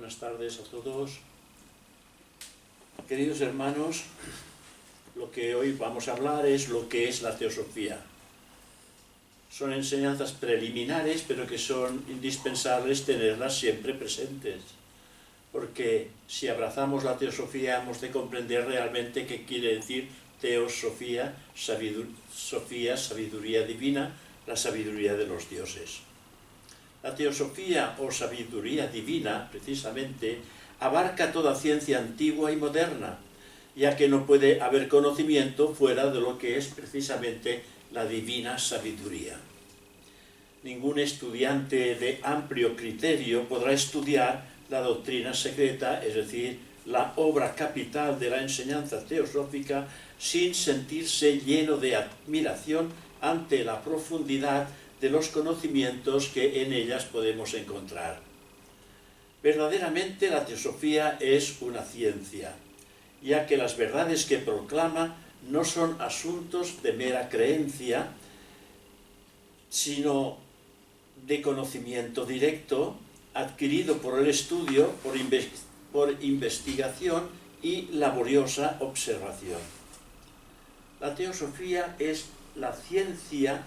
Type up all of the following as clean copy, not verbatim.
Buenas tardes a todos. Queridos hermanos, lo que hoy vamos a hablar es lo que es la teosofía. Son enseñanzas preliminares, pero que son indispensables tenerlas siempre presentes. Porque si abrazamos la teosofía hemos de comprender realmente qué quiere decir teosofía, sabiduría divina, la sabiduría de los dioses. La teosofía o sabiduría divina, precisamente, abarca toda ciencia antigua y moderna, ya que no puede haber conocimiento fuera de lo que es precisamente la divina sabiduría. Ningún estudiante de amplio criterio podrá estudiar la doctrina secreta, es decir, la obra capital de la enseñanza teosófica, sin sentirse lleno de admiración ante la profundidad de los conocimientos que en ellas podemos encontrar. Verdaderamente la teosofía es una ciencia, ya que las verdades que proclama no son asuntos de mera creencia, sino de conocimiento directo, adquirido por el estudio, por investigación y laboriosa observación. La teosofía es la ciencia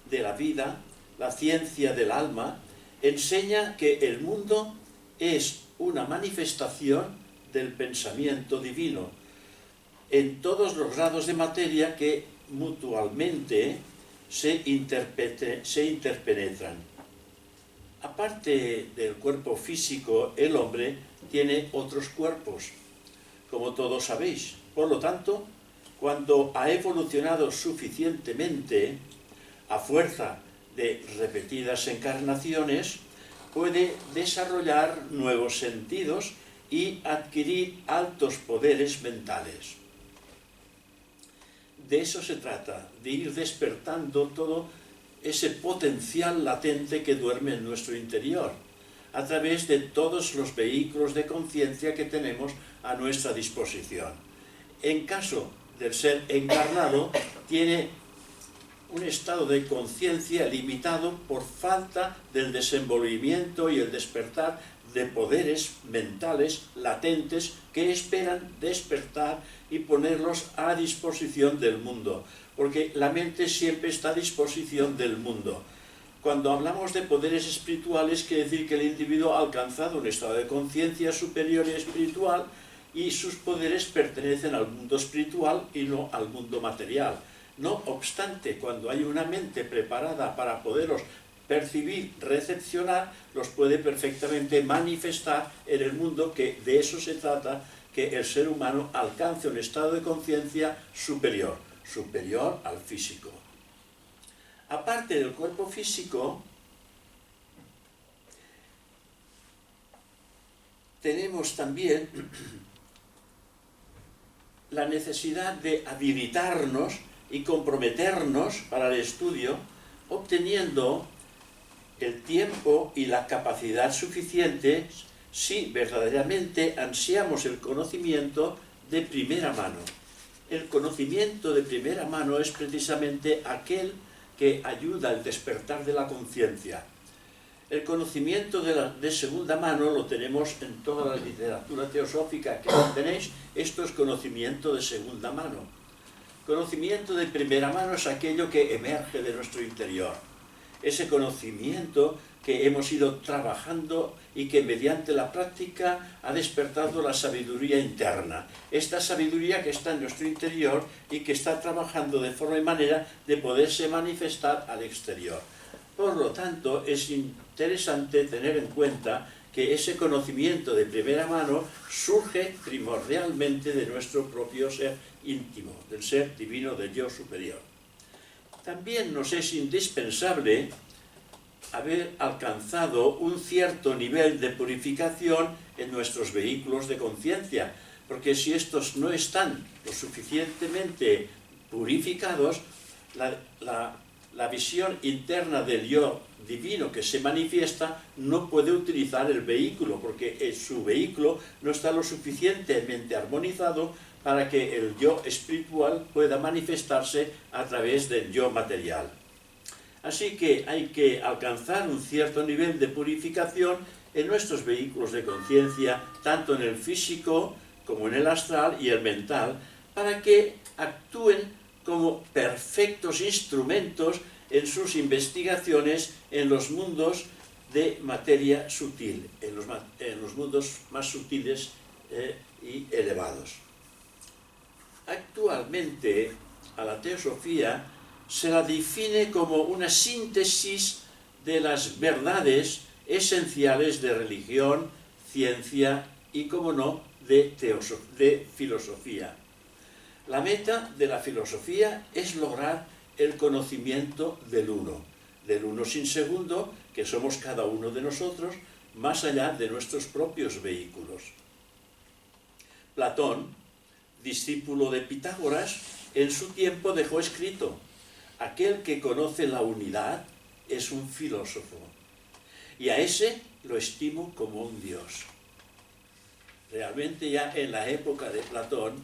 de la vida, la ciencia del alma, enseña que el mundo es una manifestación del pensamiento divino en todos los grados de materia que mutuamente se interpenetran. Aparte del cuerpo físico, el hombre tiene otros cuerpos, como todos sabéis. Por lo tanto, cuando ha evolucionado suficientemente, a fuerza de repetidas encarnaciones, puede desarrollar nuevos sentidos y adquirir altos poderes mentales. De eso se trata, de ir despertando todo ese potencial latente que duerme en nuestro interior, a través de todos los vehículos de conciencia que tenemos a nuestra disposición. En caso del ser encarnado, tiene un estado de conciencia limitado por falta del desenvolvimiento y el despertar de poderes mentales latentes que esperan despertar y ponerlos a disposición del mundo, porque la mente siempre está a disposición del mundo. Cuando hablamos de poderes espirituales, quiere decir que el individuo ha alcanzado un estado de conciencia superior y espiritual y sus poderes pertenecen al mundo espiritual y no al mundo material. No obstante, cuando hay una mente preparada para poderlos percibir, recepcionar, los puede perfectamente manifestar en el mundo, que de eso se trata, que el ser humano alcance un estado de conciencia superior al físico. Aparte del cuerpo físico, tenemos también la necesidad de habilitarnos y comprometernos para el estudio, obteniendo el tiempo y la capacidad suficientes si verdaderamente ansiamos el conocimiento de primera mano. El conocimiento de primera mano es precisamente aquel que ayuda al despertar de la conciencia. El conocimiento de segunda mano lo tenemos en toda la literatura teosófica que tenéis. Esto es conocimiento de segunda mano. Conocimiento de primera mano es aquello que emerge de nuestro interior. Ese conocimiento que hemos ido trabajando y que mediante la práctica ha despertado la sabiduría interna. Esta sabiduría que está en nuestro interior y que está trabajando de forma y manera de poderse manifestar al exterior. Por lo tanto, es interesante tener en cuenta que ese conocimiento de primera mano surge primordialmente de nuestro propio ser íntimo, del ser divino, del yo superior. También nos es indispensable haber alcanzado un cierto nivel de purificación en nuestros vehículos de conciencia, porque si estos no están lo suficientemente purificados, la visión interna del yo divino que se manifiesta no puede utilizar el vehículo, porque su vehículo no está lo suficientemente armonizado para que el yo espiritual pueda manifestarse a través del yo material. Así que hay que alcanzar un cierto nivel de purificación en nuestros vehículos de conciencia, tanto en el físico como en el astral y el mental, para que actúen como perfectos instrumentos en sus investigaciones en los mundos de materia sutil, en los mundos más sutiles y elevados. Actualmente, a la teosofía se la define como una síntesis de las verdades esenciales de religión, ciencia y, como no, de filosofía. La meta de la filosofía es lograr el conocimiento del uno sin segundo, que somos cada uno de nosotros, más allá de nuestros propios vehículos. Platón, discípulo de Pitágoras, en su tiempo dejó escrito: aquel que conoce la unidad es un filósofo, y a ese lo estimo como un dios. Realmente ya en la época de Platón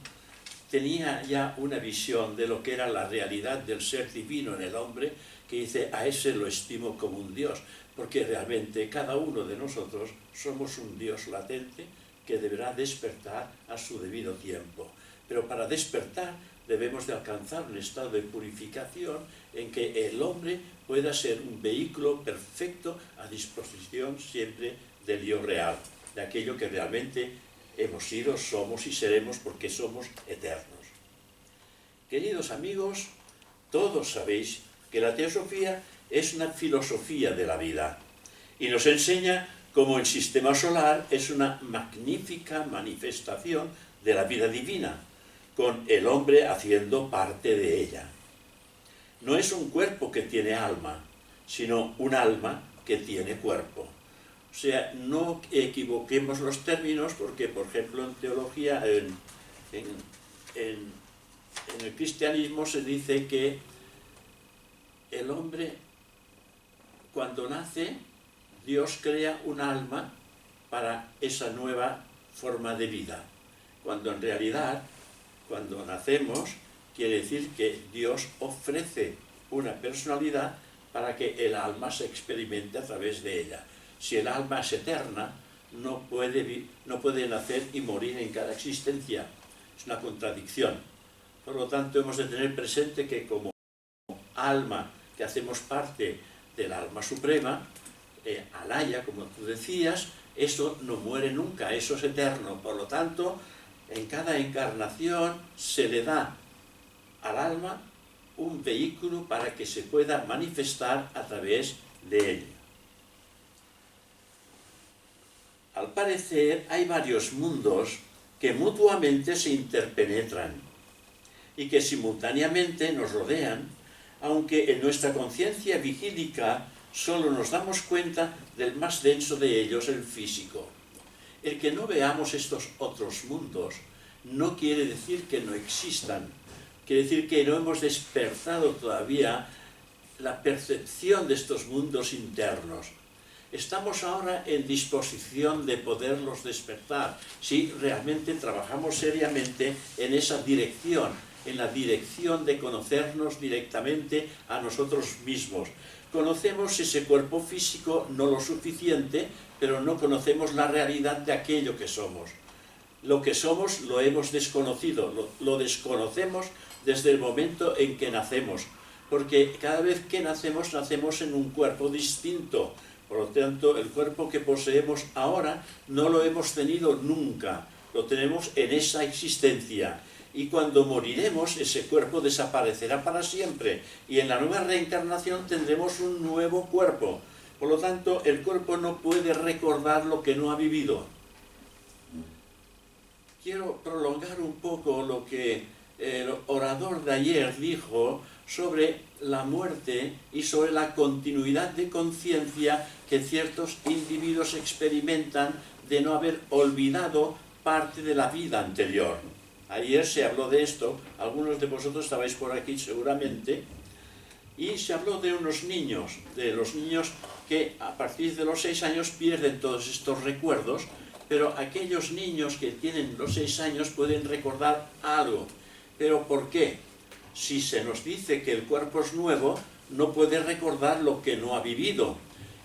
tenía ya una visión de lo que era la realidad del ser divino en el hombre, que dice: a ese lo estimo como un dios, porque realmente cada uno de nosotros somos un dios latente que deberá despertar a su debido tiempo. Pero para despertar debemos de alcanzar un estado de purificación en que el hombre pueda ser un vehículo perfecto a disposición siempre del yo real, de aquello que realmente hemos sido, somos y seremos, porque somos eternos. Queridos amigos, todos sabéis que la teosofía es una filosofía de la vida y nos enseña cómo el sistema solar es una magnífica manifestación de la vida divina, con el hombre haciendo parte de ella. No es un cuerpo que tiene alma, sino un alma que tiene cuerpo. O sea, no equivoquemos los términos, porque, por ejemplo, en teología, en el cristianismo se dice que el hombre, cuando nace, Dios crea un alma para esa nueva forma de vida, cuando en realidad, cuando nacemos, quiere decir que Dios ofrece una personalidad para que el alma se experimente a través de ella. Si el alma es eterna, no puede nacer y morir en cada existencia. Es una contradicción. Por lo tanto, hemos de tener presente que como alma, que hacemos parte del alma suprema, alaya, como tú decías, eso no muere nunca, eso es eterno. Por lo tanto, en cada encarnación se le da al alma un vehículo para que se pueda manifestar a través de él. Al parecer, hay varios mundos que mutuamente se interpenetran y que simultáneamente nos rodean, aunque en nuestra conciencia vigílica solo nos damos cuenta del más denso de ellos, el físico. El que no veamos estos otros mundos no quiere decir que no existan, quiere decir que no hemos despertado todavía la percepción de estos mundos internos. Estamos ahora en disposición de poderlos despertar si realmente trabajamos seriamente en esa dirección, en la dirección de conocernos directamente a nosotros mismos. Conocemos ese cuerpo físico no lo suficiente, pero no conocemos la realidad de aquello que somos. Lo que somos lo hemos desconocido, lo desconocemos desde el momento en que nacemos, porque cada vez que nacemos, nacemos en un cuerpo distinto. Por lo tanto, el cuerpo que poseemos ahora no lo hemos tenido nunca, lo tenemos en esa existencia. Y cuando moriremos, ese cuerpo desaparecerá para siempre, y en la nueva reencarnación tendremos un nuevo cuerpo. Por lo tanto, el cuerpo no puede recordar lo que no ha vivido. Quiero prolongar un poco lo que el orador de ayer dijo sobre la muerte y sobre la continuidad de conciencia que ciertos individuos experimentan de no haber olvidado parte de la vida anterior. Ayer se habló de esto, algunos de vosotros estabais por aquí seguramente, y se habló de unos niños, de los niños que a partir de los 6 años pierden todos estos recuerdos, pero aquellos niños que tienen los 6 años pueden recordar algo. ¿Pero por qué? Si se nos dice que el cuerpo es nuevo, no puede recordar lo que no ha vivido.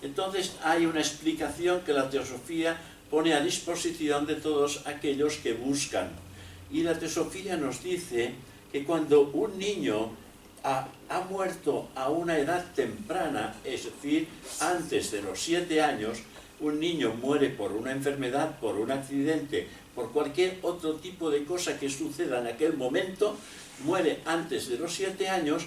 Entonces hay una explicación que la teosofía pone a disposición de todos aquellos que buscan. Y la teosofía nos dice que cuando un niño ha muerto a una edad temprana, es decir, antes de los 7 años, un niño muere por una enfermedad, por un accidente, por cualquier otro tipo de cosa que suceda en aquel momento, muere antes de los 7 años,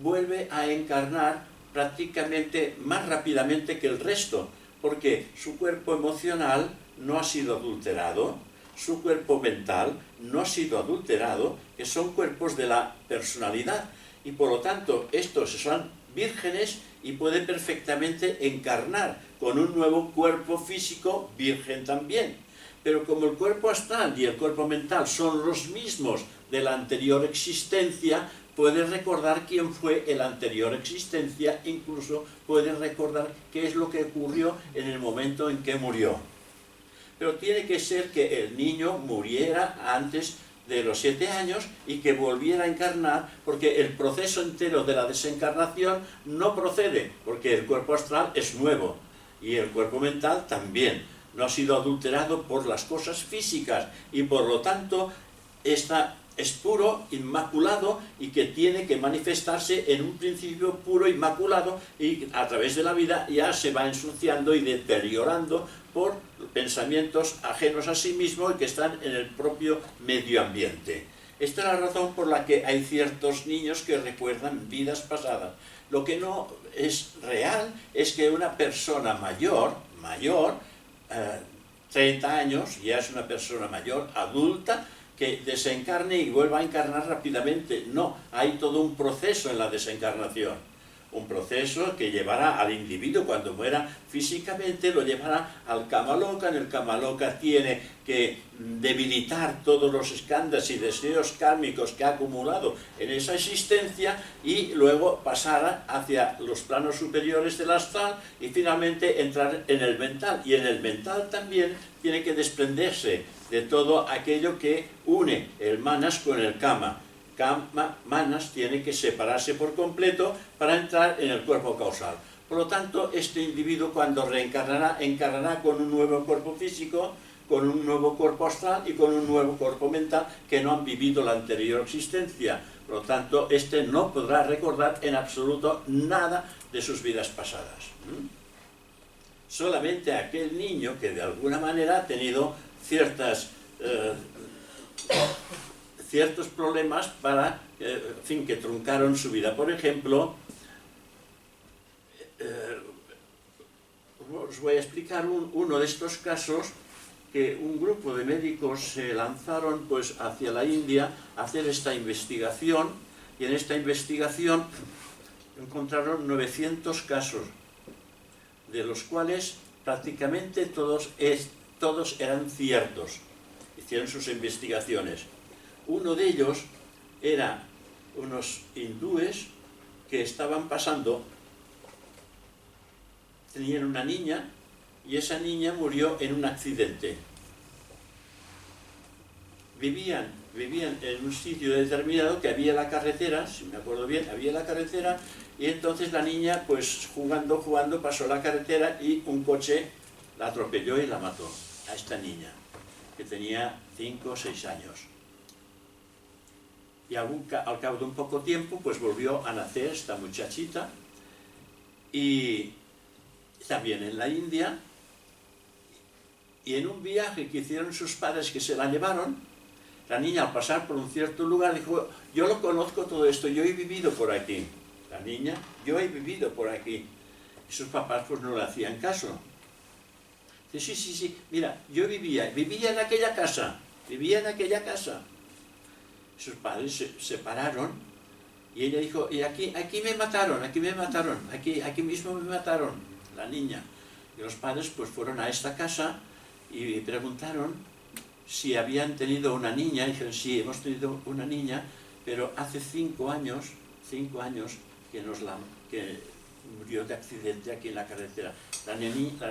vuelve a encarnar prácticamente más rápidamente que el resto, porque su cuerpo emocional no ha sido adulterado, su cuerpo mental no ha sido adulterado, que son cuerpos de la personalidad, y por lo tanto estos son vírgenes y pueden perfectamente encarnar con un nuevo cuerpo físico virgen también. Pero como el cuerpo astral y el cuerpo mental son los mismos de la anterior existencia, puede recordar quién fue en la anterior existencia, incluso puede recordar qué es lo que ocurrió en el momento en que murió. Pero tiene que ser que el niño muriera antes de los 7 años y que volviera a encarnar, porque el proceso entero de la desencarnación no procede, porque el cuerpo astral es nuevo y el cuerpo mental también. No ha sido adulterado por las cosas físicas y por lo tanto es puro, inmaculado y que tiene que manifestarse en un principio puro, inmaculado, y a través de la vida ya se va ensuciando y deteriorando por pensamientos ajenos a sí mismo y que están en el propio medio ambiente. Esta es la razón por la que hay ciertos niños que recuerdan vidas pasadas. Lo que no es real es que una persona mayor, 30 años, ya es una persona mayor, adulta, que desencarne y vuelva a encarnar rápidamente. No, hay todo un proceso en la desencarnación. Un proceso que llevará al individuo, cuando muera físicamente, lo llevará al Kamaloka. En el Kamaloka tiene que debilitar todos los skandhas y deseos kármicos que ha acumulado en esa existencia y luego pasar hacia los planos superiores del astral y finalmente entrar en el mental. Y en el mental también tiene que desprenderse de todo aquello que une el manas con el kama. Manas tiene que separarse por completo para entrar en el cuerpo causal. Por lo tanto, este individuo cuando reencarnará, encarnará con un nuevo cuerpo físico, con un nuevo cuerpo astral y con un nuevo cuerpo mental que no han vivido la anterior existencia. Por lo tanto, este no podrá recordar en absoluto nada de sus vidas pasadas. Solamente aquel niño que de alguna manera ha tenido ciertos problemas para, que truncaron su vida. Por ejemplo, os voy a explicar uno de estos casos que un grupo de médicos se lanzaron pues hacia la India a hacer esta investigación, y en esta investigación encontraron 900 casos, de los cuales prácticamente todos eran ciertos. Hicieron sus investigaciones. Uno de ellos era unos hindúes que estaban pasando, tenían una niña y esa niña murió en un accidente. Vivían en un sitio determinado que había la carretera, si me acuerdo bien, había la carretera, y entonces la niña pues jugando pasó la carretera y un coche la atropelló y la mató a esta niña, que tenía 5 o 6 años. Y al cabo de un poco tiempo pues volvió a nacer esta muchachita, y también en la India, y en un viaje que hicieron sus padres que se la llevaron, la niña al pasar por un cierto lugar dijo: yo lo conozco todo esto, yo he vivido por aquí. La niña: yo he vivido por aquí. Y sus papás pues no le hacían caso. Dice: sí, mira, yo vivía en aquella casa, Sus padres se separaron y ella dijo: y aquí me mataron, aquí mismo me mataron, la niña. Y los padres pues fueron a esta casa y preguntaron si habían tenido una niña. Y dijeron: sí, hemos tenido una niña, pero hace 5 años que murió de accidente aquí en la carretera. La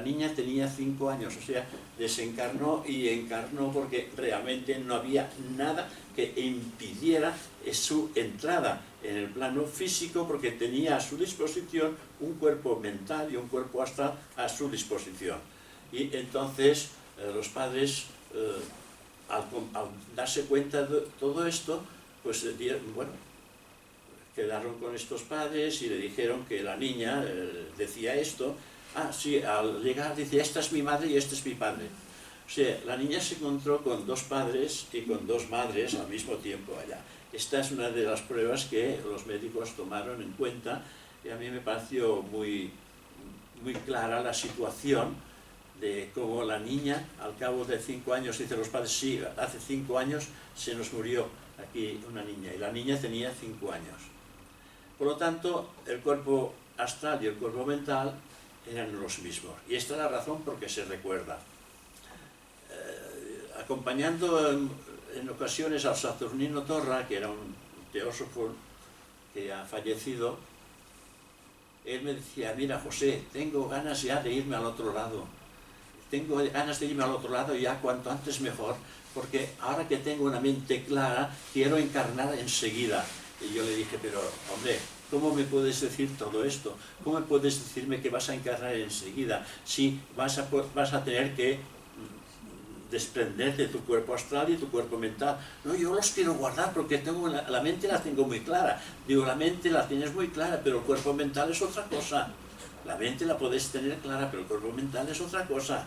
niña tenía 5 años, o sea, desencarnó y encarnó porque realmente no había nada que impidiera su entrada en el plano físico, porque tenía a su disposición un cuerpo mental y un cuerpo astral a su disposición. Y entonces los padres, al darse cuenta de todo esto, pues bueno, quedaron con estos padres y le dijeron que la niña decía esto. Ah, sí, al llegar dice, esta es mi madre y este es mi padre. O sea, la niña se encontró con 2 padres y con 2 madres al mismo tiempo allá. Esta es una de las pruebas que los médicos tomaron en cuenta, y a mí me pareció muy clara la situación de cómo la niña, al cabo de 5 años, dice los padres, sí, hace 5 años se nos murió aquí una niña, y la niña tenía 5 años. Por lo tanto, el cuerpo astral y el cuerpo mental eran los mismos. Y esta es la razón por qué se recuerda. Acompañando en ocasiones al Saturnino Torra, que era un teósofo que ha fallecido, él me decía, mira José, tengo ganas ya de irme al otro lado. Tengo ganas de irme al otro lado ya cuanto antes mejor, porque ahora que tengo una mente clara, quiero encarnar enseguida. Y yo le dije, pero hombre, ¿cómo me puedes decir todo esto? ¿Cómo me puedes decirme que vas a encarnar enseguida si vas a tener que desprenderte de tu cuerpo astral y tu cuerpo mental? No, yo los quiero guardar porque tengo la mente la tengo muy clara. Digo, la mente la tienes muy clara, pero el cuerpo mental es otra cosa. La mente la puedes tener clara, pero el cuerpo mental es otra cosa.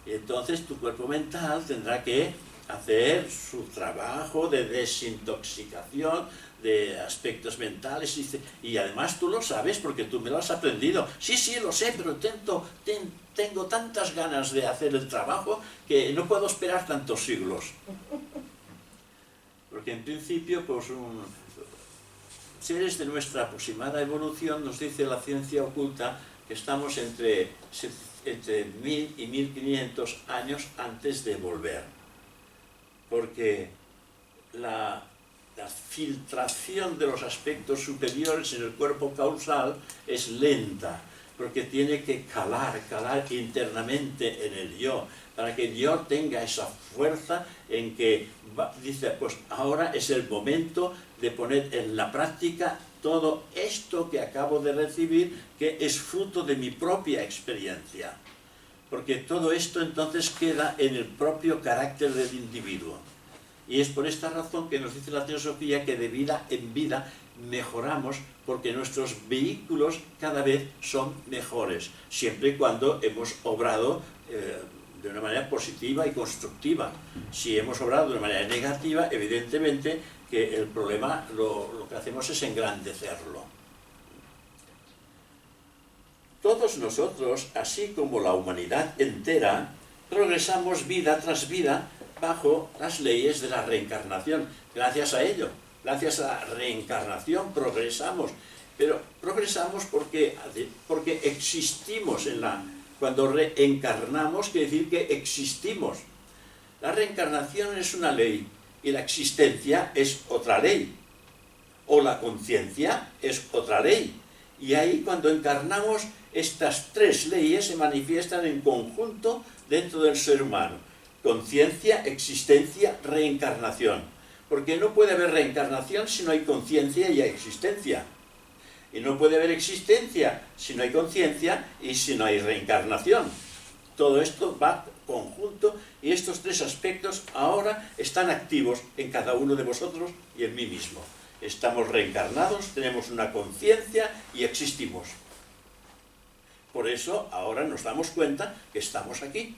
Y entonces tu cuerpo mental tendrá que hacer su trabajo de desintoxicación de aspectos mentales, y además tú lo sabes porque tú me lo has aprendido. Sí, sí, lo sé, pero tengo tantas ganas de hacer el trabajo que no puedo esperar tantos siglos. Porque en principio, pues seres de nuestra aproximada evolución, nos dice la ciencia oculta que estamos entre 1000 y 1500 años antes de volver. Porque la filtración de los aspectos superiores en el cuerpo causal es lenta, porque tiene que calar internamente en el yo, para que el yo tenga esa fuerza en que dice, pues ahora es el momento de poner en la práctica todo esto que acabo de recibir, que es fruto de mi propia experiencia. Porque todo esto entonces queda en el propio carácter del individuo. Y es por esta razón que nos dice la teosofía que de vida en vida mejoramos, porque nuestros vehículos cada vez son mejores, siempre y cuando hemos obrado de una manera positiva y constructiva. Si hemos obrado de una manera negativa, evidentemente que el problema lo que hacemos es engrandecerlo. Todos nosotros, así como la humanidad entera, progresamos vida tras vida bajo las leyes de la reencarnación. Gracias a ello, gracias a la reencarnación progresamos, pero progresamos porque existimos cuando reencarnamos, quiere decir que existimos. La reencarnación es una ley y la existencia es otra ley, o la conciencia es otra ley, y ahí cuando encarnamos estas 3 leyes se manifiestan en conjunto dentro del ser humano: conciencia, existencia, reencarnación. Porque no puede haber reencarnación si no hay conciencia y hay existencia. Y no puede haber existencia si no hay conciencia y si no hay reencarnación. Todo esto va conjunto, y estos 3 aspectos ahora están activos en cada uno de vosotros y en mí mismo. Estamos reencarnados, tenemos una conciencia y existimos. Por eso ahora nos damos cuenta que estamos aquí,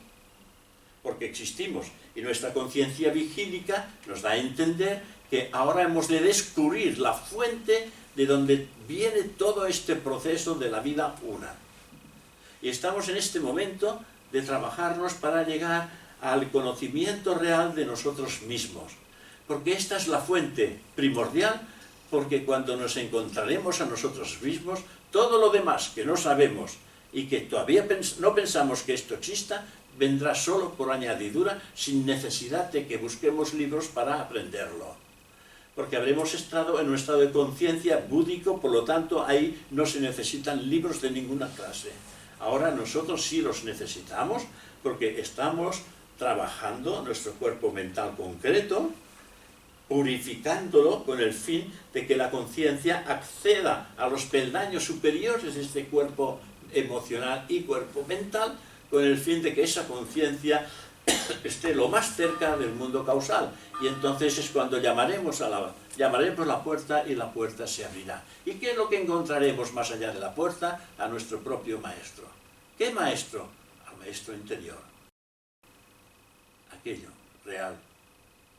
porque existimos, y nuestra conciencia vigílica nos da a entender que ahora hemos de descubrir la fuente de donde viene todo este proceso de la vida una. Y estamos en este momento de trabajarnos para llegar al conocimiento real de nosotros mismos, porque esta es la fuente primordial, porque cuando nos encontraremos a nosotros mismos, todo lo demás que no sabemos y que todavía no pensamos que esto exista, vendrá solo por añadidura, sin necesidad de que busquemos libros para aprenderlo. porque habremos estado en un estado de conciencia búdico, por lo tanto ahí no se necesitan libros de ninguna clase. Ahora nosotros sí los necesitamos, porque estamos trabajando nuestro cuerpo mental concreto, purificándolo con el fin de que la conciencia acceda a los peldaños superiores de este cuerpo emocional y cuerpo mental, con el fin de que esa conciencia esté lo más cerca del mundo causal. Y entonces es cuando llamaremos la puerta y la puerta se abrirá. ¿Y qué es lo que encontraremos más allá de la puerta? A nuestro propio maestro. ¿Qué maestro? Al maestro interior. Aquello real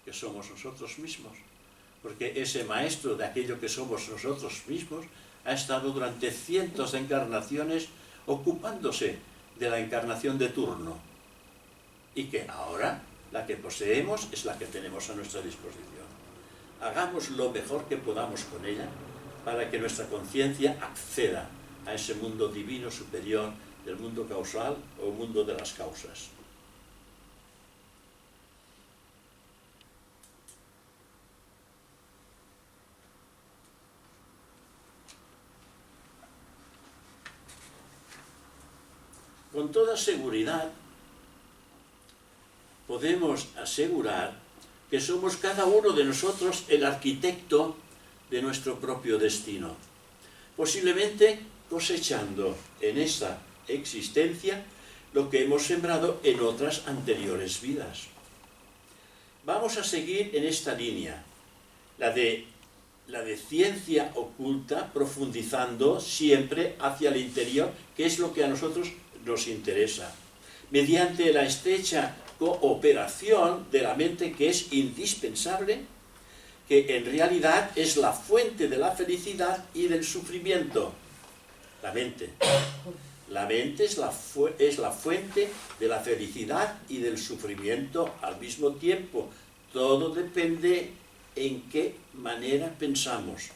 que somos nosotros mismos. Porque ese maestro de aquello que somos nosotros mismos ha estado durante cientos de encarnaciones ocupándose de la encarnación de turno. Y que ahora la que poseemos es la que tenemos a nuestra disposición. Hagamos lo mejor que podamos con ella para que nuestra conciencia acceda a ese mundo divino superior del mundo causal o mundo de las causas. Con toda seguridad podemos asegurar que somos cada uno de nosotros el arquitecto de nuestro propio destino, posiblemente cosechando en esta existencia lo que hemos sembrado en otras anteriores vidas. Vamos a seguir en esta línea, la de ciencia oculta, profundizando siempre hacia el interior, que es lo que a nosotros nos interesa, mediante la estrecha cooperación de la mente, que es indispensable, que en realidad es la fuente de la felicidad y del sufrimiento. La mente. La mente es la fuente de la felicidad y del sufrimiento al mismo tiempo. Todo depende en qué manera pensamos.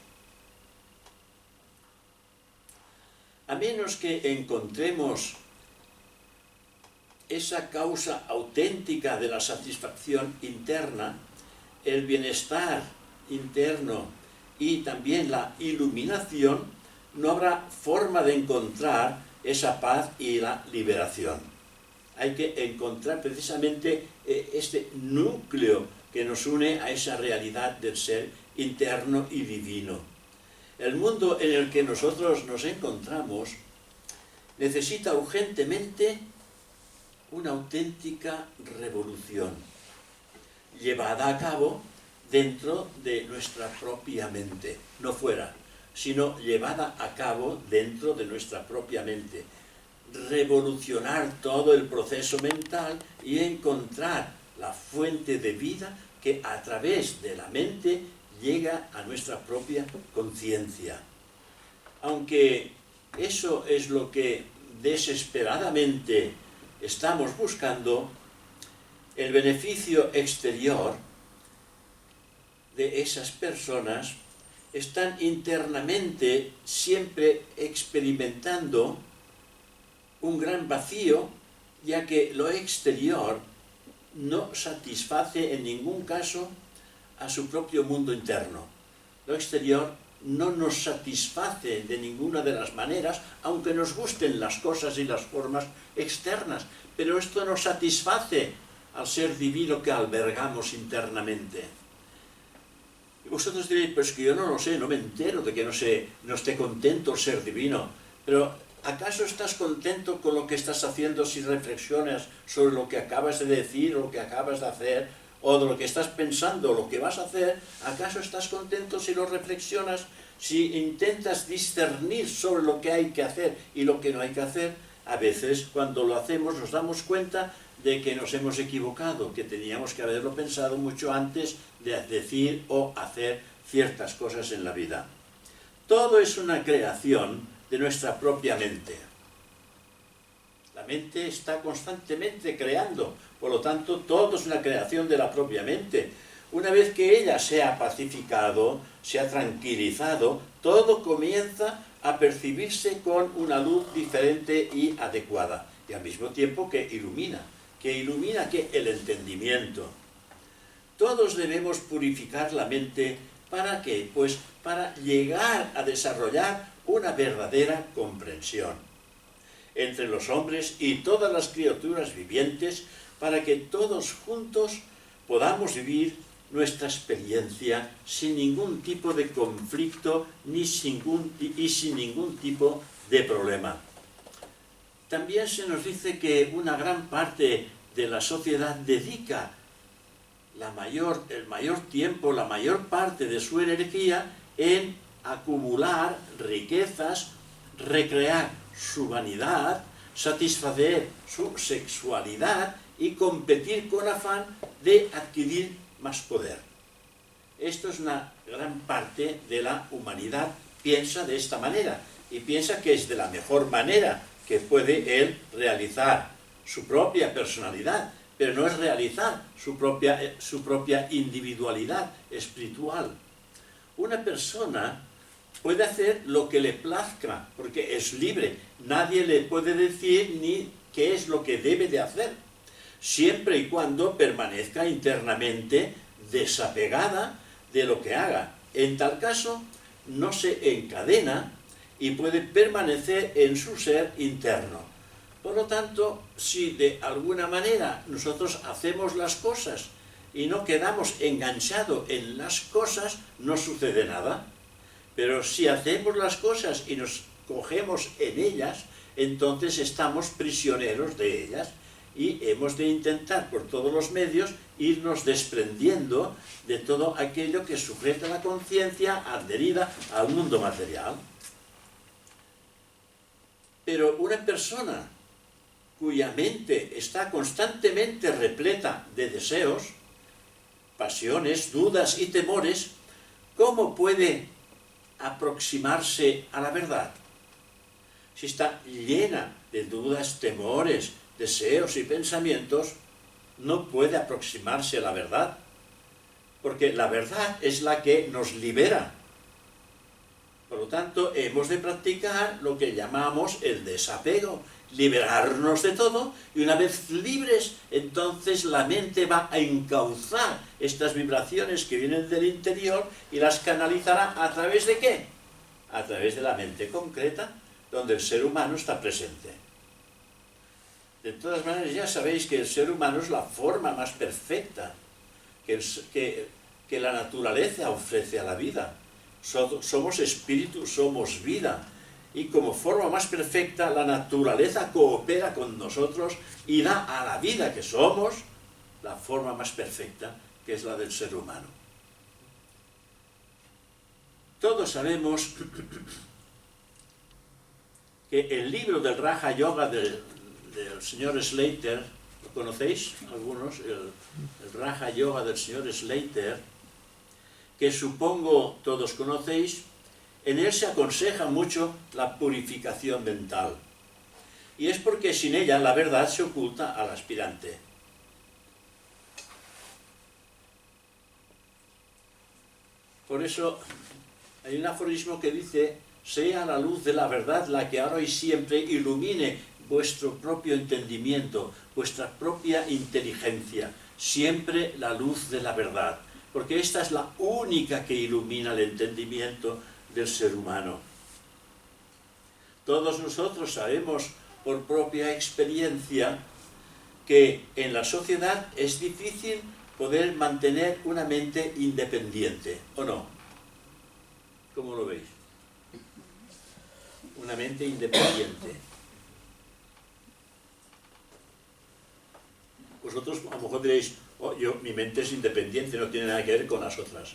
A menos que encontremos esa causa auténtica de la satisfacción interna, el bienestar interno y también la iluminación, no habrá forma de encontrar esa paz y la liberación. Hay que encontrar precisamente este núcleo que nos une a esa realidad del ser interno y divino. El mundo en el que nosotros nos encontramos necesita urgentemente una auténtica revolución, llevada a cabo dentro de nuestra propia mente, no fuera, sino llevada a cabo dentro de nuestra propia mente. Revolucionar todo el proceso mental y encontrar la fuente de vida que a través de la mente llega a nuestra propia conciencia. Aunque eso es lo que desesperadamente estamos buscando, el beneficio exterior de esas personas están internamente siempre experimentando un gran vacío, ya que lo exterior no satisface en ningún caso a su propio mundo interno. Lo exterior no nos satisface de ninguna de las maneras, aunque nos gusten las cosas y las formas externas, pero esto no satisface al ser divino que albergamos internamente. Y vosotros diréis, pues que yo no lo sé, no me entero de que no esté contento el ser divino, pero ¿acaso estás contento con lo que estás haciendo si reflexionas sobre lo que acabas de decir o lo que acabas de hacer, o de lo que estás pensando o lo que vas a hacer? ¿Acaso estás contento si lo reflexionas, si intentas discernir sobre lo que hay que hacer y lo que no hay que hacer? A veces cuando lo hacemos nos damos cuenta de que nos hemos equivocado, que teníamos que haberlo pensado mucho antes de decir o hacer ciertas cosas en la vida. Todo es una creación de nuestra propia mente. La mente está constantemente creando, por lo tanto, todo es una creación de la propia mente. Una vez que ella se ha pacificado, se ha tranquilizado, todo comienza a percibirse con una luz diferente y adecuada, y al mismo tiempo que ilumina el entendimiento. Todos debemos purificar la mente ¿Para qué? Pues para llegar a desarrollar una verdadera comprensión entre los hombres y todas las criaturas vivientes, para que todos juntos podamos vivir nuestra experiencia sin ningún tipo de conflicto y sin ningún tipo de problema. También se nos dice que una gran parte de la sociedad dedica el mayor tiempo, la mayor parte de su energía en acumular riquezas, recrear su vanidad, satisfacer su sexualidad y competir con afán de adquirir más poder. Esto es una gran parte de la humanidad, piensa de esta manera y piensa que es de la mejor manera que puede él realizar su propia personalidad, pero no es realizar su propia individualidad espiritual. Una persona puede hacer lo que le plazca, porque es libre. Nadie le puede decir ni qué es lo que debe de hacer, siempre y cuando permanezca internamente desapegada de lo que haga. En tal caso, no se encadena y puede permanecer en su ser interno. Por lo tanto, si de alguna manera nosotros hacemos las cosas y no quedamos enganchados en las cosas, no sucede nada. Pero si hacemos las cosas y nos cogemos en ellas, entonces estamos prisioneros de ellas y hemos de intentar por todos los medios irnos desprendiendo de todo aquello que sujeta la conciencia adherida al mundo material. Pero una persona cuya mente está constantemente repleta de deseos, pasiones, dudas y temores, ¿cómo puede aproximarse a la verdad? Si está llena de dudas, temores, deseos y pensamientos, no puede aproximarse a la verdad, porque la verdad es la que nos libera. Por lo tanto, hemos de practicar lo que llamamos el desapego, liberarnos de todo, y una vez libres, entonces la mente va a encauzar estas vibraciones que vienen del interior y las canalizará ¿a través de qué? A través de la mente concreta, donde el ser humano está presente. De todas maneras, ya sabéis que el ser humano es la forma más perfecta que la naturaleza ofrece a la vida. Somos espíritu, somos vida. Y como forma más perfecta, la naturaleza coopera con nosotros y da a la vida que somos la forma más perfecta, que es la del ser humano. Todos sabemos que el libro del Raja Yoga del señor Slater, ¿lo conocéis algunos? El Raja Yoga del señor Slater, que supongo todos conocéis. En él se aconseja mucho la purificación mental. Y es porque sin ella la verdad se oculta al aspirante. Por eso hay un aforismo que dice: sea la luz de la verdad la que ahora y siempre ilumine vuestro propio entendimiento, vuestra propia inteligencia. Siempre la luz de la verdad. Porque esta es la única que ilumina el entendimiento del ser humano. Todos nosotros sabemos por propia experiencia que en la sociedad es difícil poder mantener una mente independiente, ¿o no? ¿Cómo lo veis? Una mente independiente. Vosotros a lo mejor diréis: oh, mi mente es independiente, no tiene nada que ver con las otras.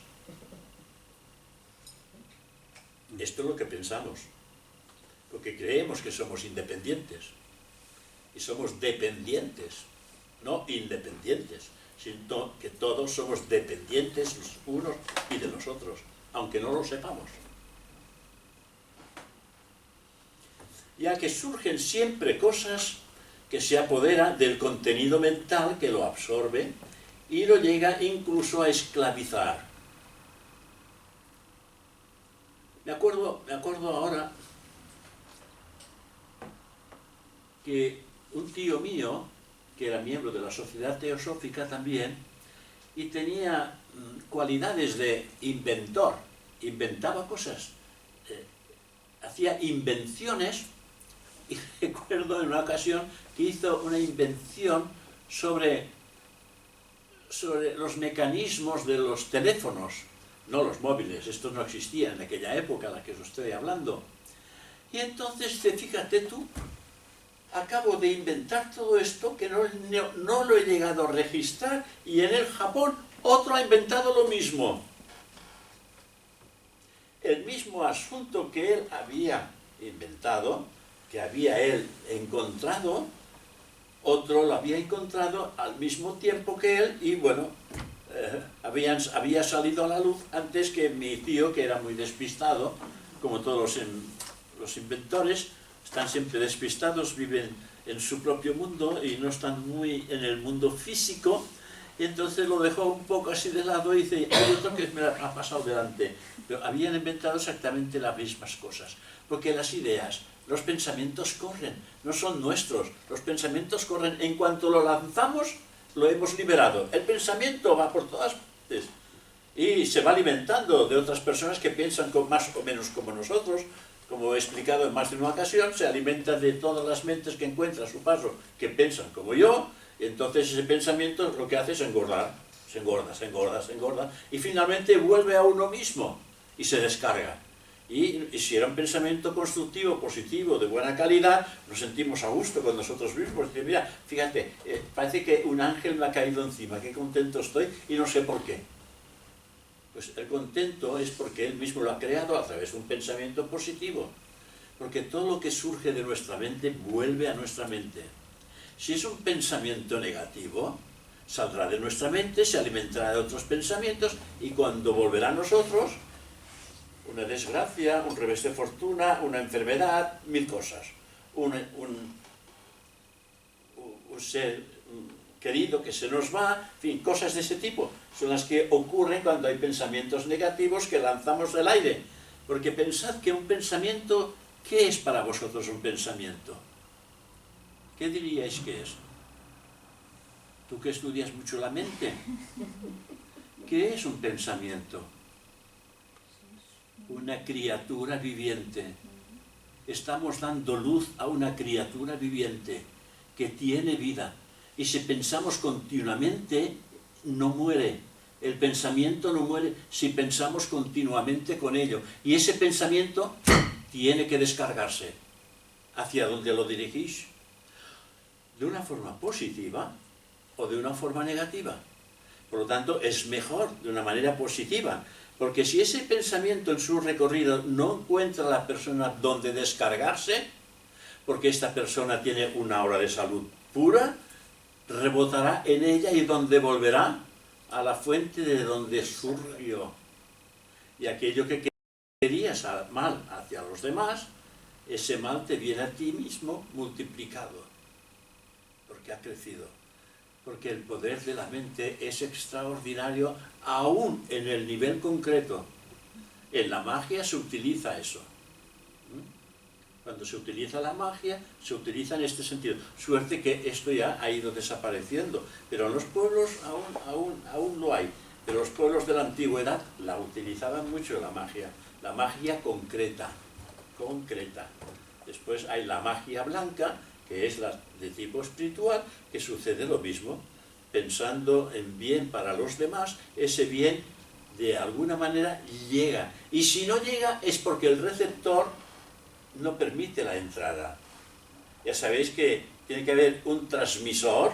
Esto es lo que pensamos, porque creemos que somos independientes y somos dependientes, no independientes, sino que todos somos dependientes los unos y de los otros, aunque no lo sepamos. Ya que surgen siempre cosas que se apoderan del contenido mental que lo absorbe y lo llega incluso a esclavizar. Me acuerdo ahora que un tío mío, que era miembro de la Sociedad Teosófica también, y tenía cualidades de inventor, inventaba cosas, hacía invenciones, y recuerdo en una ocasión que hizo una invención sobre los mecanismos de los teléfonos, no los móviles, estos no existían en aquella época a la que os estoy hablando. Y entonces, fíjate tú, acabo de inventar todo esto que no lo he llegado a registrar, y en el Japón otro ha inventado lo mismo. El mismo asunto que él había inventado, que había él encontrado, otro lo había encontrado al mismo tiempo que él, y bueno, había salido a la luz antes que mi tío, que era muy despistado, como todos los inventores, están siempre despistados, viven en su propio mundo y no están muy en el mundo físico, y entonces lo dejó un poco así de lado y dice, hay otro que me ha pasado delante. Pero habían inventado exactamente las mismas cosas, porque las ideas, los pensamientos corren, no son nuestros, los pensamientos corren, en cuanto lo lanzamos, lo hemos liberado. El pensamiento va por todas partes y se va alimentando de otras personas que piensan más o menos como nosotros. Como he explicado en más de una ocasión, se alimenta de todas las mentes que encuentra a su paso, que piensan como yo, y entonces ese pensamiento lo que hace es engordar, se engorda, y finalmente vuelve a uno mismo y se descarga. Y si era un pensamiento constructivo, positivo, de buena calidad, nos sentimos a gusto con nosotros mismos. Porque mira, fíjate, parece que un ángel me ha caído encima, qué contento estoy y no sé por qué. Pues el contento es porque él mismo lo ha creado a través de un pensamiento positivo. Porque todo lo que surge de nuestra mente vuelve a nuestra mente. Si es un pensamiento negativo, saldrá de nuestra mente, se alimentará de otros pensamientos, y cuando volverá a nosotros, una desgracia, un revés de fortuna, una enfermedad, mil cosas. Un ser querido que se nos va, en fin, cosas de ese tipo. Son las que ocurren cuando hay pensamientos negativos que lanzamos del aire. Porque pensad que un pensamiento, ¿qué es para vosotros un pensamiento? ¿Qué diríais que es? Tú que estudias mucho la mente, ¿qué es un pensamiento? Una criatura viviente. Estamos dando luz a una criatura viviente que tiene vida. Y si pensamos continuamente, no muere. El pensamiento no muere si pensamos continuamente con ello. Y ese pensamiento tiene que descargarse. ¿Hacia dónde lo dirigís? ¿De una forma positiva o de una forma negativa? Por lo tanto, es mejor de una manera positiva. Porque si ese pensamiento en su recorrido no encuentra a la persona donde descargarse, porque esta persona tiene una aura de salud pura, rebotará en ella y donde volverá a la fuente de donde surgió. Y aquello que querías mal hacia los demás, ese mal te viene a ti mismo multiplicado, porque ha crecido. Porque el poder de la mente es extraordinario aún en el nivel concreto. En la magia se utiliza eso. Cuando se utiliza la magia, se utiliza en este sentido. Suerte que esto ya ha ido desapareciendo, pero en los pueblos aún lo hay. Pero los pueblos de la antigüedad la utilizaban mucho, la magia concreta. Después hay la magia blanca, que es la de tipo espiritual, que sucede lo mismo. Pensando en bien para los demás, ese bien de alguna manera llega. Y si no llega es porque el receptor no permite la entrada. Ya sabéis que tiene que haber un transmisor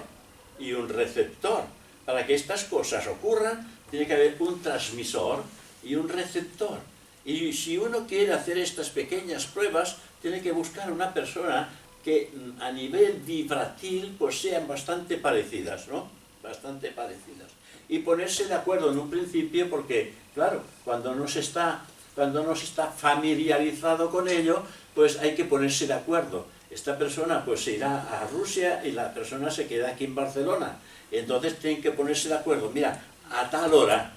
y un receptor. Para que estas cosas ocurran, tiene que haber un transmisor y un receptor. Y si uno quiere hacer estas pequeñas pruebas, tiene que buscar una persona que a nivel vibratil pues sean bastante parecidas, ¿no? Bastante parecidas. Y ponerse de acuerdo en un principio porque, claro, cuando no se está familiarizado con ello, pues hay que ponerse de acuerdo. Esta persona pues se irá a Rusia y la persona se queda aquí en Barcelona. Entonces tienen que ponerse de acuerdo. Mira, a tal hora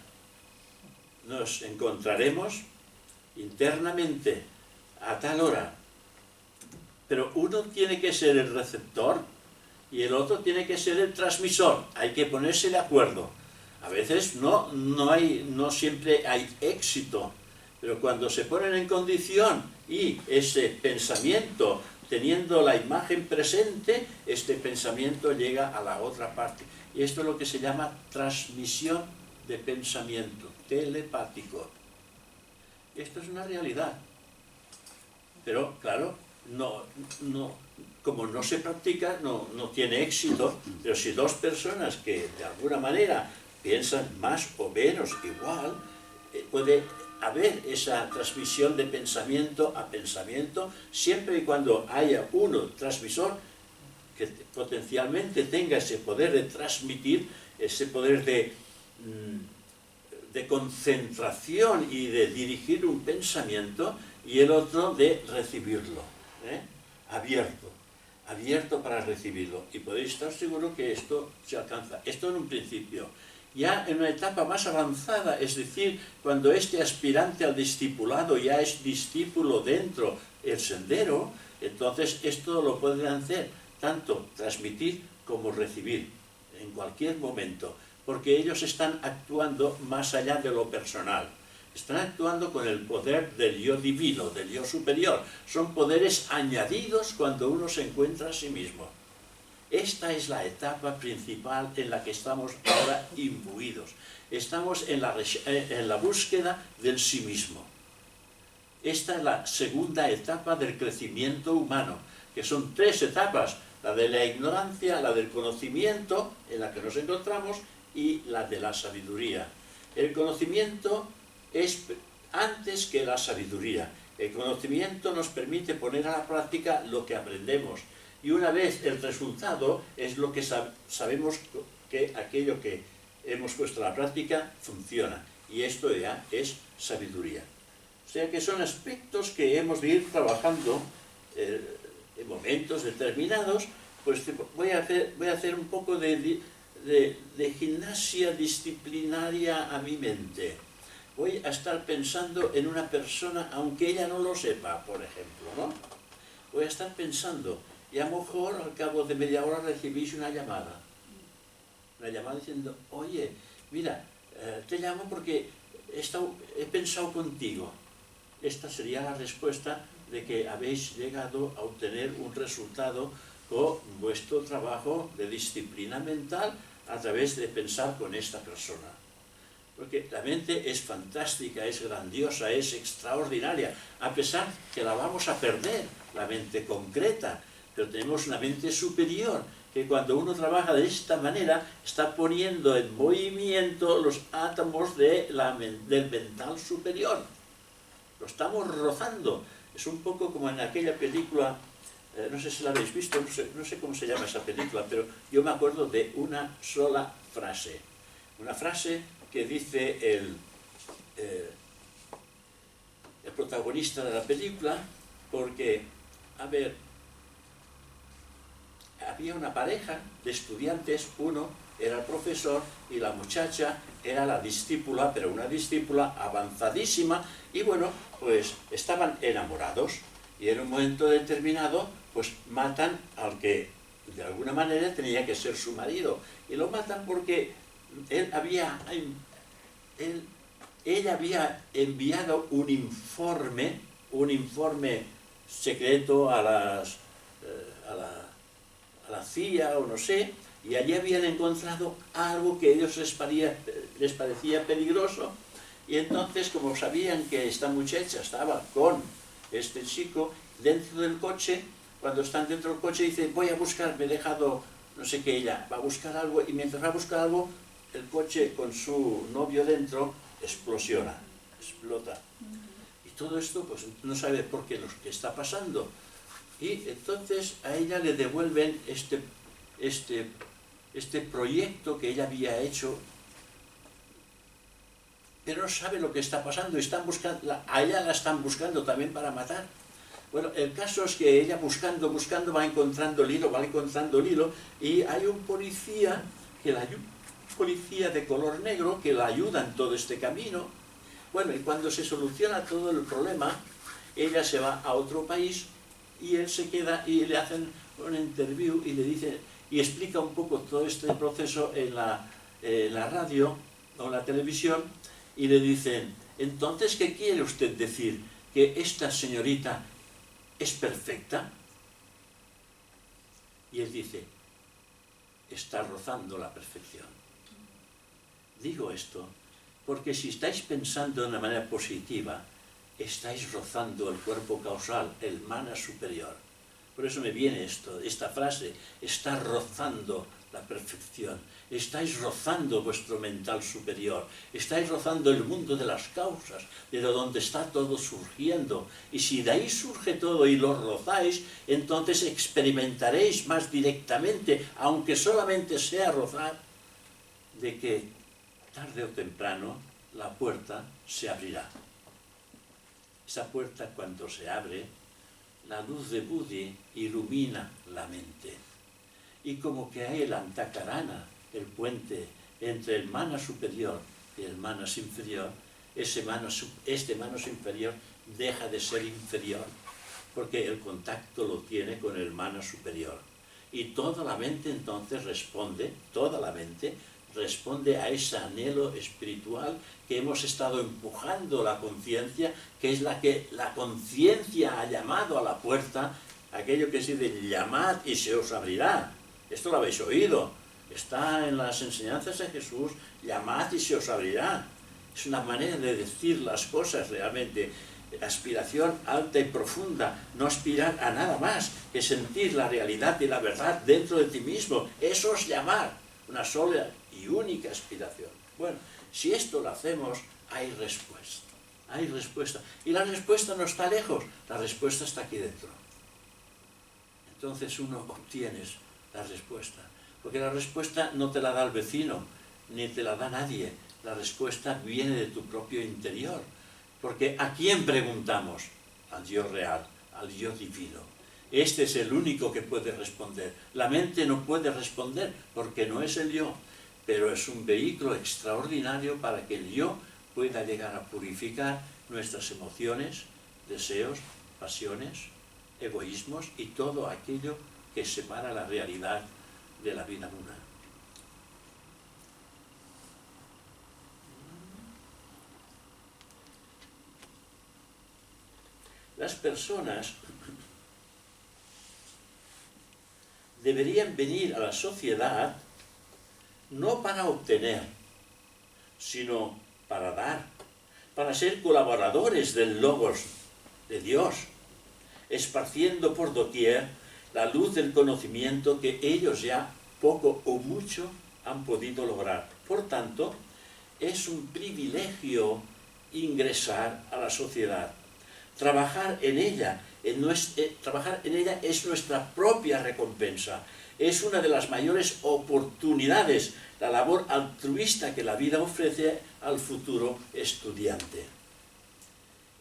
nos encontraremos internamente, a tal hora. Pero uno tiene que ser el receptor y el otro tiene que ser el transmisor. Hay que ponerse de acuerdo. A veces no siempre hay éxito, pero cuando se ponen en condición y ese pensamiento, teniendo la imagen presente, este pensamiento llega a la otra parte. Y esto es lo que se llama transmisión de pensamiento, telepático. Esto es una realidad. Pero, claro, como no se practica, no tiene éxito. Pero si dos personas que de alguna manera piensan más o menos igual, puede haber esa transmisión de pensamiento a pensamiento, siempre y cuando haya uno transmisor que potencialmente tenga ese poder de transmitir, ese poder de concentración y de dirigir un pensamiento, y el otro de recibirlo, abierto para recibirlo. Y podéis estar seguros que esto se alcanza. Esto en un principio. Ya en una etapa más avanzada, es decir, cuando este aspirante al discipulado ya es discípulo dentro del sendero, entonces esto lo pueden hacer, tanto transmitir como recibir, en cualquier momento, porque ellos están actuando más allá de lo personal. Están actuando con el poder del yo divino, del yo superior. Son poderes añadidos cuando uno se encuentra a sí mismo. Esta es la etapa principal en la que estamos ahora imbuidos. Estamos en la búsqueda del sí mismo. Esta es la segunda etapa del crecimiento humano, que son tres etapas: la de la ignorancia, la del conocimiento, en la que nos encontramos, y la de la sabiduría. El conocimiento es antes que la sabiduría. El conocimiento nos permite poner a la práctica lo que aprendemos, y una vez el resultado es lo que sabemos que aquello que hemos puesto a la práctica funciona, y esto ya es sabiduría. O sea que son aspectos que hemos de ir trabajando en momentos determinados. Pues voy a hacer un poco de gimnasia disciplinaria a mi mente. Voy a estar pensando en una persona, aunque ella no lo sepa, por ejemplo, ¿no? Voy a estar pensando, y a lo mejor al cabo de media hora recibís una llamada. Una llamada diciendo, oye, mira, te llamo porque he pensado contigo. Esta sería la respuesta de que habéis llegado a obtener un resultado con vuestro trabajo de disciplina mental a través de pensar con esta persona. Porque la mente es fantástica, es grandiosa, es extraordinaria, a pesar que la vamos a perder, la mente concreta, pero tenemos una mente superior, que cuando uno trabaja de esta manera, está poniendo en movimiento los átomos del mental superior. Lo estamos rozando. Es un poco como en aquella película, no sé si la habéis visto, no sé cómo se llama esa película, pero yo me acuerdo de una sola frase. Una frase que dice el protagonista de la película, porque, a ver, había una pareja de estudiantes, uno era el profesor y la muchacha era la discípula, pero una discípula avanzadísima, y bueno, pues estaban enamorados, y en un momento determinado pues matan al que de alguna manera tenía que ser su marido, y lo matan porque ella había enviado un informe secreto a la CIA o no sé, y allí habían encontrado algo que a ellos les parecía peligroso, y entonces, como sabían que esta muchacha estaba con este chico dentro del coche, cuando están dentro del coche dice, voy a buscar, me he dejado, no sé qué, ella va a buscar algo, y mientras va a buscar algo, el coche con su novio dentro explota. Y todo esto, pues no sabe por qué, lo que está pasando. Y entonces a ella le devuelven este proyecto que ella había hecho, pero no sabe lo que está pasando. A ella la están buscando también para matar. Bueno, el caso es que ella buscando, va encontrando el hilo, y hay un policía de color negro que la ayuda en todo este camino. Bueno, y cuando se soluciona todo el problema, ella se va a otro país y él se queda, y le hacen un interview y le dice, y explica un poco todo este proceso en la radio, o en la televisión y le dicen, entonces, ¿qué quiere usted decir? ¿Que esta señorita es perfecta? Y él dice, está rozando la perfección. Digo esto porque si estáis pensando de una manera positiva, estáis rozando el cuerpo causal, el mana superior. Por eso me viene esta frase, está rozando la perfección, estáis rozando vuestro mental superior, estáis rozando el mundo de las causas, de donde está todo surgiendo. Y si de ahí surge todo y lo rozáis, entonces experimentaréis más directamente, aunque solamente sea rozar, de que tarde o temprano la puerta se abrirá. Esa puerta, cuando se abre, la luz de Buddhi ilumina la mente. Y como que hay el antakarana, el puente entre el mana superior y el manas inferior, este manas inferior deja de ser inferior, porque el contacto lo tiene con el mana superior. Y toda la mente entonces responde, responde a ese anhelo espiritual que hemos estado empujando la conciencia, que es la que la conciencia ha llamado a la puerta, aquello que se dice, llamad y se os abrirá. Esto lo habéis oído, está en las enseñanzas de Jesús, llamad y se os abrirá. Es una manera de decir las cosas realmente, aspiración alta y profunda, no aspirar a nada más que sentir la realidad y la verdad dentro de ti mismo. Eso es llamar, una sola y única aspiración. Bueno, si esto lo hacemos, hay respuesta. Hay respuesta. Y la respuesta no está lejos, la respuesta está aquí dentro. Entonces uno obtienes la respuesta. Porque la respuesta no te la da el vecino, ni te la da nadie. La respuesta viene de tu propio interior. Porque ¿a quién preguntamos? Al yo real, al yo divino. Este es el único que puede responder. La mente no puede responder porque no es el yo, pero es un vehículo extraordinario para que el yo pueda llegar a purificar nuestras emociones, deseos, pasiones, egoísmos y todo aquello que separa la realidad de la vida una. Las personas deberían venir a la sociedad no para obtener, sino para dar, para ser colaboradores del Logos de Dios, esparciendo por doquier la luz del conocimiento que ellos ya poco o mucho han podido lograr. Por tanto, es un privilegio ingresar a la sociedad. Trabajar en ella es nuestra propia recompensa. Es una de las mayores oportunidades, la labor altruista que la vida ofrece al futuro estudiante.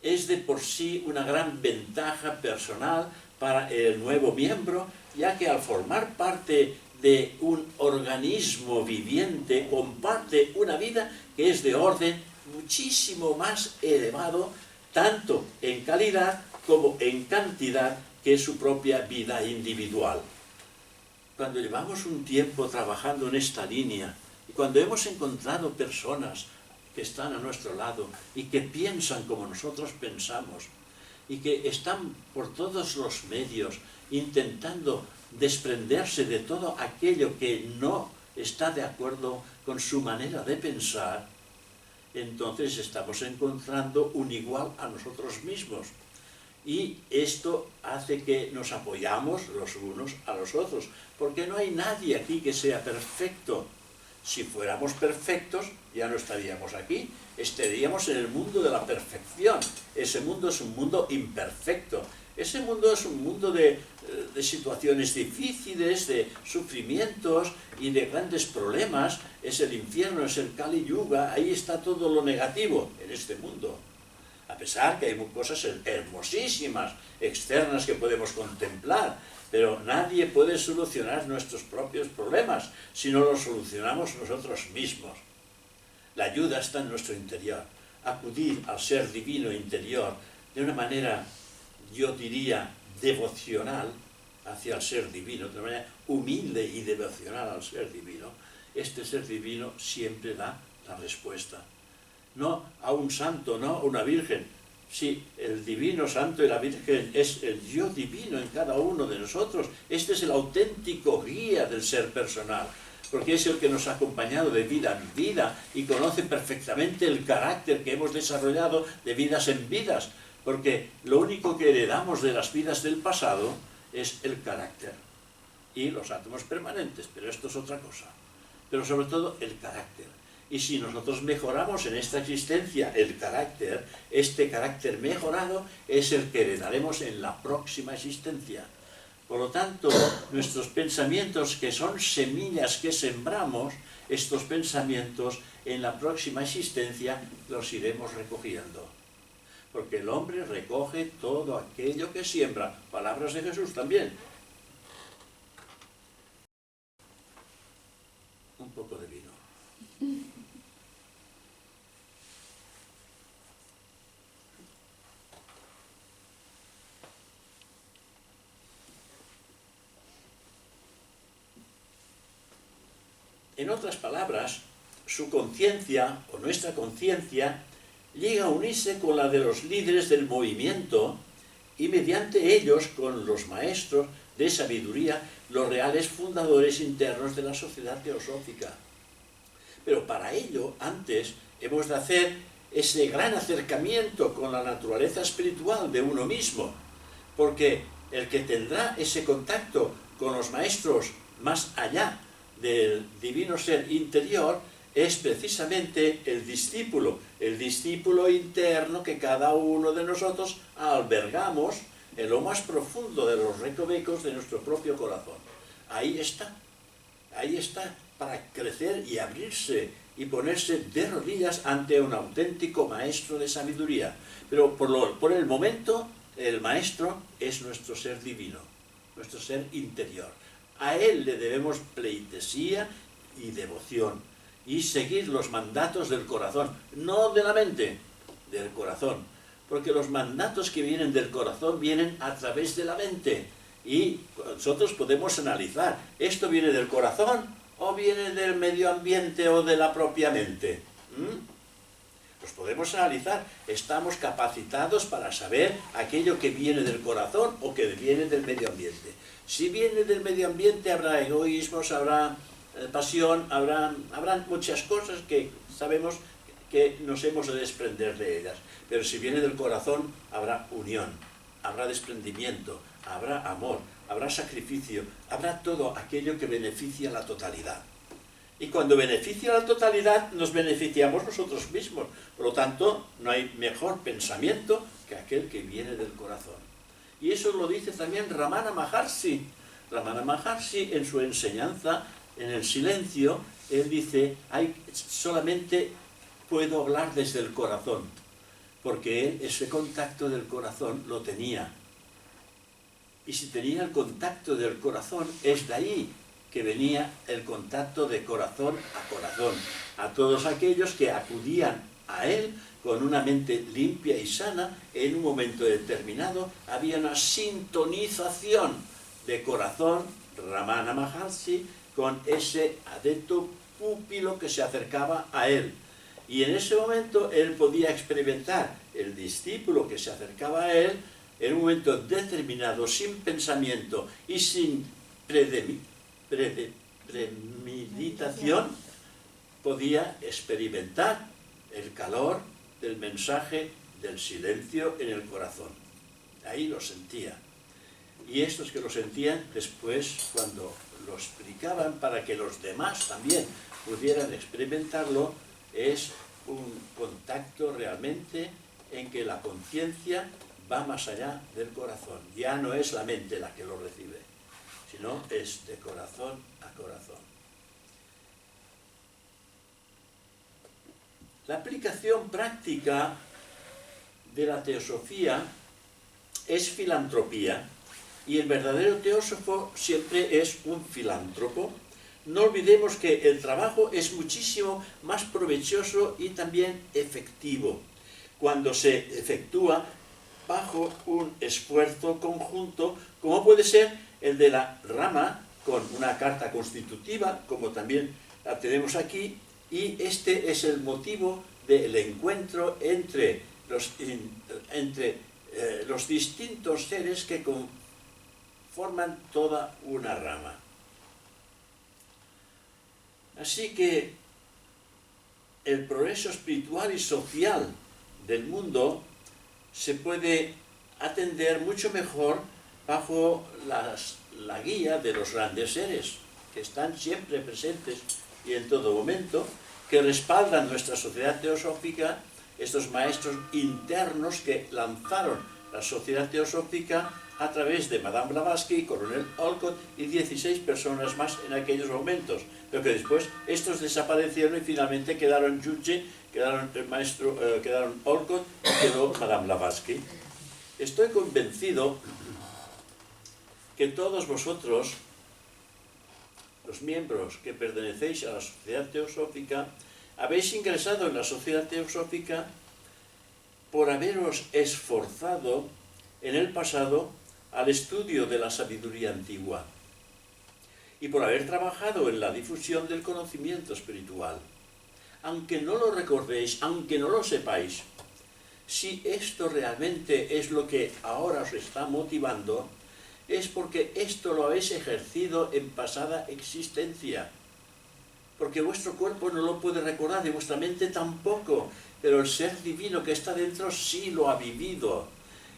Es de por sí una gran ventaja personal para el nuevo miembro, ya que al formar parte de un organismo viviente, comparte una vida que es de orden muchísimo más elevado, tanto en calidad como en cantidad, que es su propia vida individual. Cuando llevamos un tiempo trabajando en esta línea, y cuando hemos encontrado personas que están a nuestro lado y que piensan como nosotros pensamos, y que están por todos los medios intentando desprenderse de todo aquello que no está de acuerdo con su manera de pensar, entonces estamos encontrando un igual a nosotros mismos. Y esto hace que nos apoyamos los unos a los otros, porque no hay nadie aquí que sea perfecto. Si fuéramos perfectos, ya no estaríamos aquí, estaríamos en el mundo de la perfección. Ese mundo es un mundo imperfecto. Ese mundo es un mundo de situaciones difíciles, de sufrimientos y de grandes problemas. Es el infierno, es el Kali Yuga, ahí está todo lo negativo en este mundo. A pesar que hay cosas hermosísimas, externas que podemos contemplar, pero nadie puede solucionar nuestros propios problemas si no los solucionamos nosotros mismos. La ayuda está en nuestro interior. Acudir al ser divino interior de una manera, yo diría, devocional hacia el ser divino, de una manera humilde y devocional al ser divino. Este ser divino siempre da la respuesta. No a un santo, no a una virgen. Si el divino santo y la virgen es el yo divino en cada uno de nosotros, este es el auténtico guía del ser personal, porque es el que nos ha acompañado de vida en vida y conoce perfectamente el carácter que hemos desarrollado de vidas en vidas, porque lo único que heredamos de las vidas del pasado es el carácter y los átomos permanentes, pero esto es otra cosa, pero sobre todo el carácter. Y si nosotros mejoramos en esta existencia el carácter, este carácter mejorado es el que heredaremos en la próxima existencia. Por lo tanto, nuestros pensamientos, que son semillas que sembramos, estos pensamientos en la próxima existencia los iremos recogiendo. Porque el hombre recoge todo aquello que siembra. Palabras de Jesús también. Un poco de vino. En otras palabras, su conciencia, o nuestra conciencia, llega a unirse con la de los líderes del movimiento y mediante ellos con los maestros de sabiduría, los reales fundadores internos de la sociedad teosófica. Pero para ello, antes, hemos de hacer ese gran acercamiento con la naturaleza espiritual de uno mismo, porque el que tendrá ese contacto con los maestros más allá del divino ser interior es precisamente el discípulo interno que cada uno de nosotros albergamos en lo más profundo de los recovecos de nuestro propio corazón. Ahí está, para crecer y abrirse y ponerse de rodillas ante un auténtico maestro de sabiduría. Pero por el momento, el maestro es nuestro ser divino, nuestro ser interior. A él le debemos pleitesía y devoción, y seguir los mandatos del corazón, no de la mente, del corazón, porque los mandatos que vienen del corazón vienen a través de la mente, y nosotros podemos analizar, ¿esto viene del corazón o viene del medio ambiente o de la propia mente? Los podemos analizar, estamos capacitados para saber aquello que viene del corazón o que viene del medio ambiente. Si viene del medio ambiente habrá egoísmos, habrá pasión, habrán muchas cosas que sabemos que nos hemos de desprender de ellas. Pero si viene del corazón habrá unión, habrá desprendimiento, habrá amor, habrá sacrificio, habrá todo aquello que beneficia a la totalidad. Y cuando beneficia a la totalidad nos beneficiamos nosotros mismos. Por lo tanto, no hay mejor pensamiento que aquel que viene del corazón. Y eso lo dice también Ramana Maharshi. Ramana Maharshi en su enseñanza, en el silencio, él dice, solamente puedo hablar desde el corazón, porque él ese contacto del corazón lo tenía. Y si tenía el contacto del corazón, es de ahí que venía el contacto de corazón a corazón, a todos aquellos que acudían a él con una mente limpia y sana. En un momento determinado había una sintonización de corazón, Ramana Maharshi, con ese adepto pupilo que se acercaba a él. Y en ese momento él podía experimentar, el discípulo que se acercaba a él, en un momento determinado, sin pensamiento y sin premeditación, podía experimentar el calor del mensaje del silencio en el corazón. Ahí lo sentía. Y estos que lo sentían, después, cuando lo explicaban para que los demás también pudieran experimentarlo, es un contacto realmente en que la conciencia va más allá del corazón. Ya no es la mente la que lo recibe, sino es de corazón a corazón. La aplicación práctica de la teosofía es filantropía, y el verdadero teósofo siempre es un filántropo. No olvidemos que el trabajo es muchísimo más provechoso y también efectivo cuando se efectúa bajo un esfuerzo conjunto, como puede ser el de la rama, con una carta constitutiva, como también la tenemos aquí, y este es el motivo del encuentro entre los distintos seres que forman toda una rama. Así que el progreso espiritual y social del mundo se puede atender mucho mejor bajo la guía de los grandes seres, que están siempre presentes y en todo momento, que respaldan nuestra sociedad teosófica, estos maestros internos que lanzaron la sociedad teosófica a través de Madame Blavatsky, Coronel Olcott y 16 personas más en aquellos momentos, pero que después estos desaparecieron y finalmente quedaron Juche, quedaron el maestro, quedaron Olcott y quedó Madame Blavatsky. Estoy convencido que todos vosotros, los miembros que pertenecéis a la sociedad teosófica, habéis ingresado en la sociedad teosófica por haberos esforzado en el pasado al estudio de la sabiduría antigua y por haber trabajado en la difusión del conocimiento espiritual. Aunque no lo recordéis, aunque no lo sepáis, si esto realmente es lo que ahora os está motivando, es porque esto lo habéis ejercido en pasada existencia. Porque vuestro cuerpo no lo puede recordar y vuestra mente tampoco, pero el ser divino que está dentro sí lo ha vivido.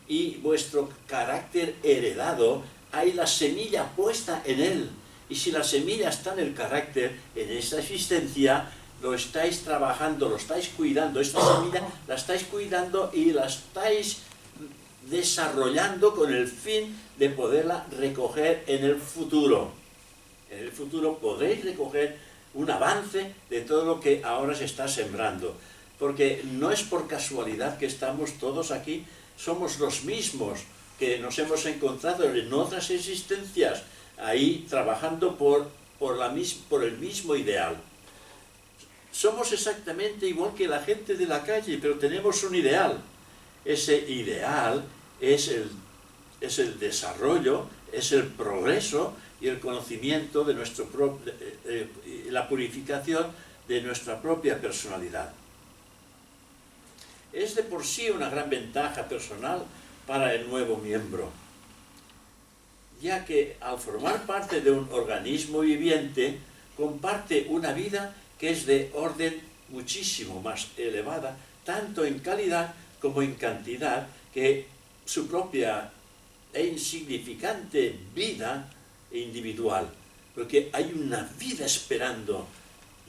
Y vuestro carácter heredado, hay la semilla puesta en él. Y si la semilla está en el carácter, en esta existencia, lo estáis trabajando, lo estáis cuidando. Esta semilla la estáis cuidando y la estáis desarrollando con el fin de poderla recoger en el futuro. En el futuro podréis recoger un avance de todo lo que ahora se está sembrando. Porque no es por casualidad que estamos todos aquí, somos los mismos que nos hemos encontrado en otras existencias, ahí trabajando por el mismo ideal. Somos exactamente igual que la gente de la calle, pero tenemos un ideal. Ese ideal es el desarrollo, es el progreso y el conocimiento de la purificación de nuestra propia personalidad. Es de por sí una gran ventaja personal para el nuevo miembro, ya que al formar parte de un organismo viviente, comparte una vida que es de orden muchísimo más elevada, tanto en calidad como en cantidad, que su propia e insignificante vida individual, porque hay una vida esperando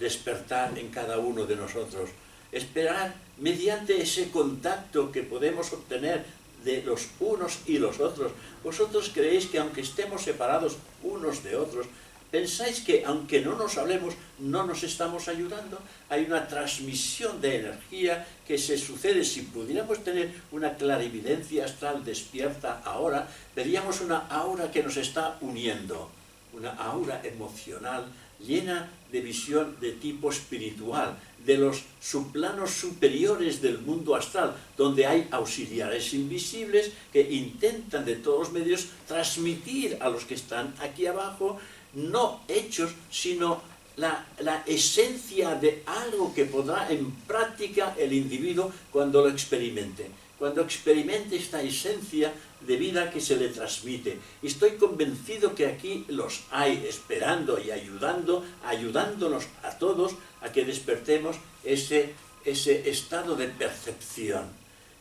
despertar en cada uno de nosotros, esperar mediante ese contacto que podemos obtener de los unos y los otros. Vosotros creéis que aunque estemos separados unos de otros, pensáis que aunque no nos hablemos, no nos estamos ayudando. Hay una transmisión de energía que se sucede. Si pudiéramos tener una clarividencia astral despierta ahora, veríamos una aura que nos está uniendo, una aura emocional llena de visión de tipo espiritual, de los subplanos superiores del mundo astral, donde hay auxiliares invisibles que intentan de todos los medios transmitir a los que están aquí abajo, no hechos, sino la esencia de algo que pondrá en práctica el individuo cuando lo experimente. Cuando experimente esta esencia de vida que se le transmite. Y estoy convencido que aquí los hay esperando y ayudándonos a todos a que despertemos ese estado de percepción.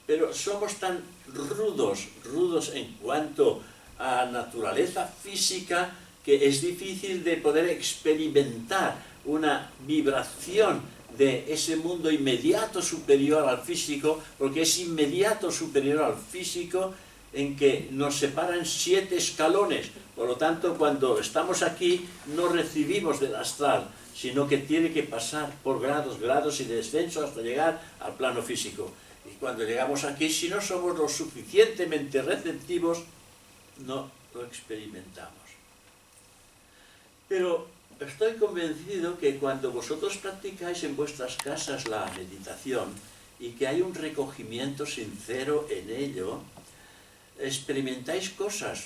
Pero somos tan rudos en cuanto a naturaleza física, que es difícil de poder experimentar una vibración de ese mundo inmediato superior al físico, porque es inmediato superior al físico, en que nos separan 7 escalones. Por lo tanto, cuando estamos aquí, no recibimos del astral, sino que tiene que pasar por grados y de descenso hasta llegar al plano físico. Y cuando llegamos aquí, si no somos lo suficientemente receptivos, no lo experimentamos. Pero estoy convencido que cuando vosotros practicáis en vuestras casas la meditación y que hay un recogimiento sincero en ello, experimentáis cosas,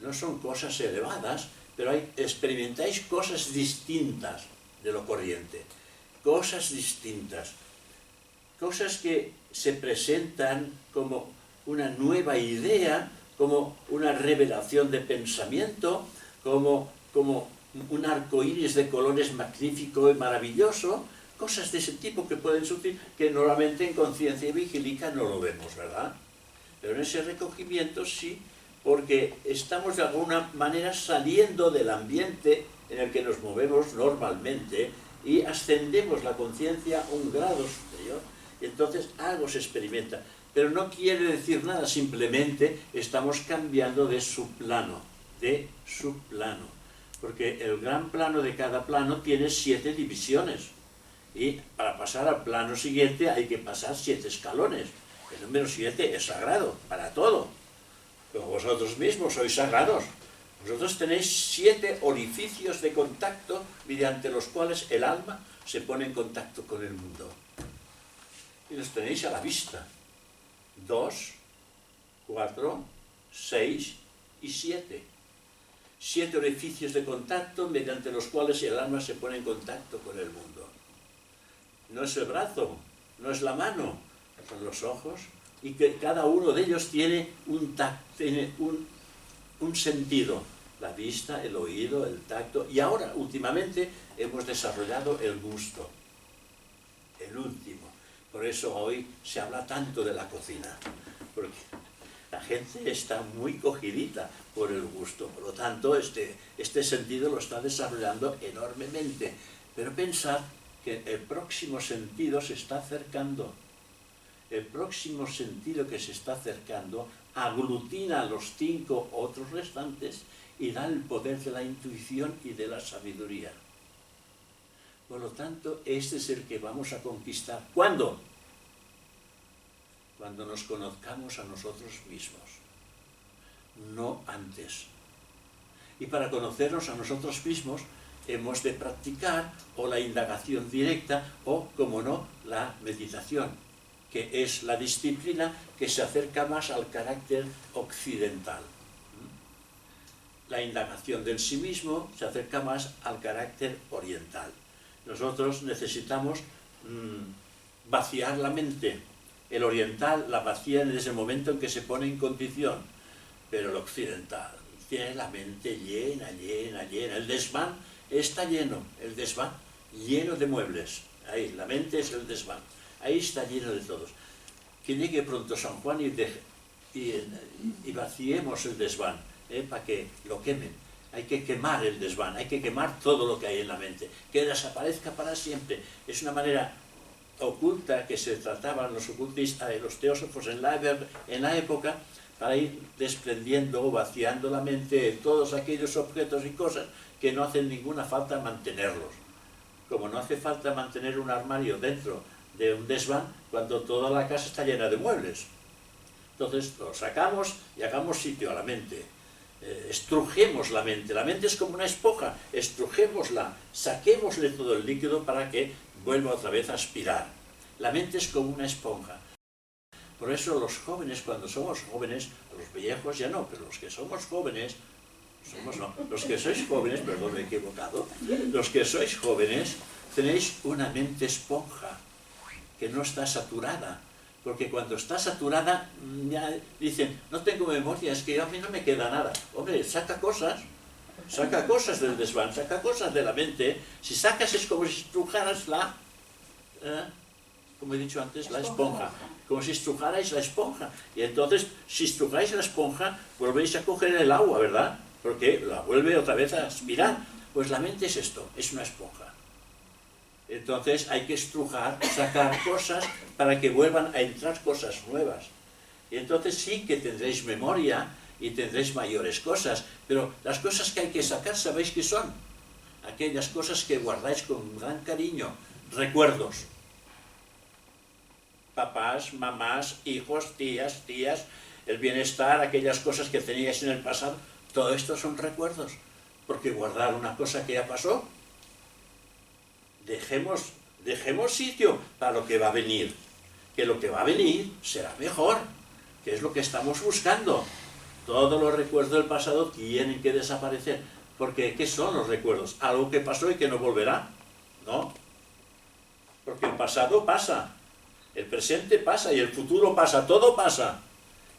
no son cosas elevadas, pero experimentáis cosas distintas de lo corriente. cosas distintas, cosas que se presentan como una nueva idea, como una revelación de pensamiento, como un arco iris de colores magnífico y maravilloso, cosas de ese tipo que pueden surgir, que normalmente en conciencia vigílica no lo vemos, ¿verdad? Pero en ese recogimiento sí, porque estamos de alguna manera saliendo del ambiente en el que nos movemos normalmente y ascendemos la conciencia a un grado superior, y entonces algo se experimenta. Pero no quiere decir nada, simplemente estamos cambiando de subplano, porque el gran plano de cada plano tiene 7 divisiones, y para pasar al plano siguiente hay que pasar 7 escalones. El número 7 es sagrado para todo, pero vosotros mismos sois sagrados. Vosotros tenéis 7 orificios de contacto mediante los cuales el alma se pone en contacto con el mundo. Y los tenéis a la vista. 2, 4, 6 y 7. 7 orificios de contacto mediante los cuales el alma se pone en contacto con el mundo. No es el brazo, no es la mano, son los ojos, y que cada uno de ellos tiene un sentido. La vista, el oído, el tacto, y ahora, últimamente, hemos desarrollado el gusto, el último. Por eso hoy se habla tanto de la cocina, porque la gente está muy cogidita por el gusto, por lo tanto este sentido lo está desarrollando enormemente. Pero pensad que el próximo sentido se está acercando. El próximo sentido que se está acercando aglutina a los 5 otros restantes y da el poder de la intuición y de la sabiduría. Por lo tanto, este es el que vamos a conquistar. ¿Cuándo? Cuando nos conozcamos a nosotros mismos, no antes. Y para conocernos a nosotros mismos hemos de practicar o la indagación directa o, como no, la meditación, que es la disciplina que se acerca más al carácter occidental. La indagación del sí mismo se acerca más al carácter oriental. Nosotros necesitamos vaciar la mente. El oriental la vacía desde el momento en que se pone en condición, pero el occidental tiene la mente llena, llena, llena. El desván está lleno, el desván lleno de muebles. Ahí, la mente es el desván. Ahí está lleno de todos. Que llegue pronto San Juan y vaciemos el desván, para que lo quemen. Hay que quemar el desván, hay que quemar todo lo que hay en la mente, que desaparezca para siempre. Es una manera oculta que se trataban los ocultistas, los teósofos en la época, para ir desprendiendo o vaciando la mente de todos aquellos objetos y cosas que no hacen ninguna falta mantenerlos. Como no hace falta mantener un armario dentro de un desván cuando toda la casa está llena de muebles. Entonces lo sacamos y hagamos sitio a la mente. Estrujemos la mente. La mente es como una esponja, estrujémosla, saquémosle todo el líquido para que vuelva otra vez a aspirar. La mente es como una esponja. Por eso los jóvenes, cuando somos jóvenes, los viejos ya no, pero los que somos jóvenes, los que sois jóvenes, perdón, me he equivocado, los que sois jóvenes tenéis una mente esponja que no está saturada. Porque cuando está saturada, ya dicen, no tengo memoria, es que a mí no me queda nada. Hombre, saca cosas del desván, saca cosas de la mente. Si sacas es como si estrujaras como he dicho antes, la esponja. Como si estrujarais la esponja. Y entonces, si estrujáis la esponja, volvéis a coger el agua, ¿verdad? Porque la vuelve otra vez a aspirar. Pues la mente es esto, es una esponja. Entonces hay que estrujar, sacar cosas para que vuelvan a entrar cosas nuevas. Y entonces sí que tendréis memoria y tendréis mayores cosas, pero las cosas que hay que sacar, ¿sabéis qué son? Aquellas cosas que guardáis con gran cariño, recuerdos. Papás, mamás, hijos, tías, el bienestar, aquellas cosas que teníais en el pasado, todo esto son recuerdos, porque guardar una cosa que ya pasó, dejemos sitio para lo que va a venir, que lo que va a venir será mejor, que es lo que estamos buscando. Todos los recuerdos del pasado tienen que desaparecer, porque ¿qué son los recuerdos? ¿Algo que pasó y que no volverá? No. porque el pasado pasa, el presente pasa y el futuro pasa, todo pasa.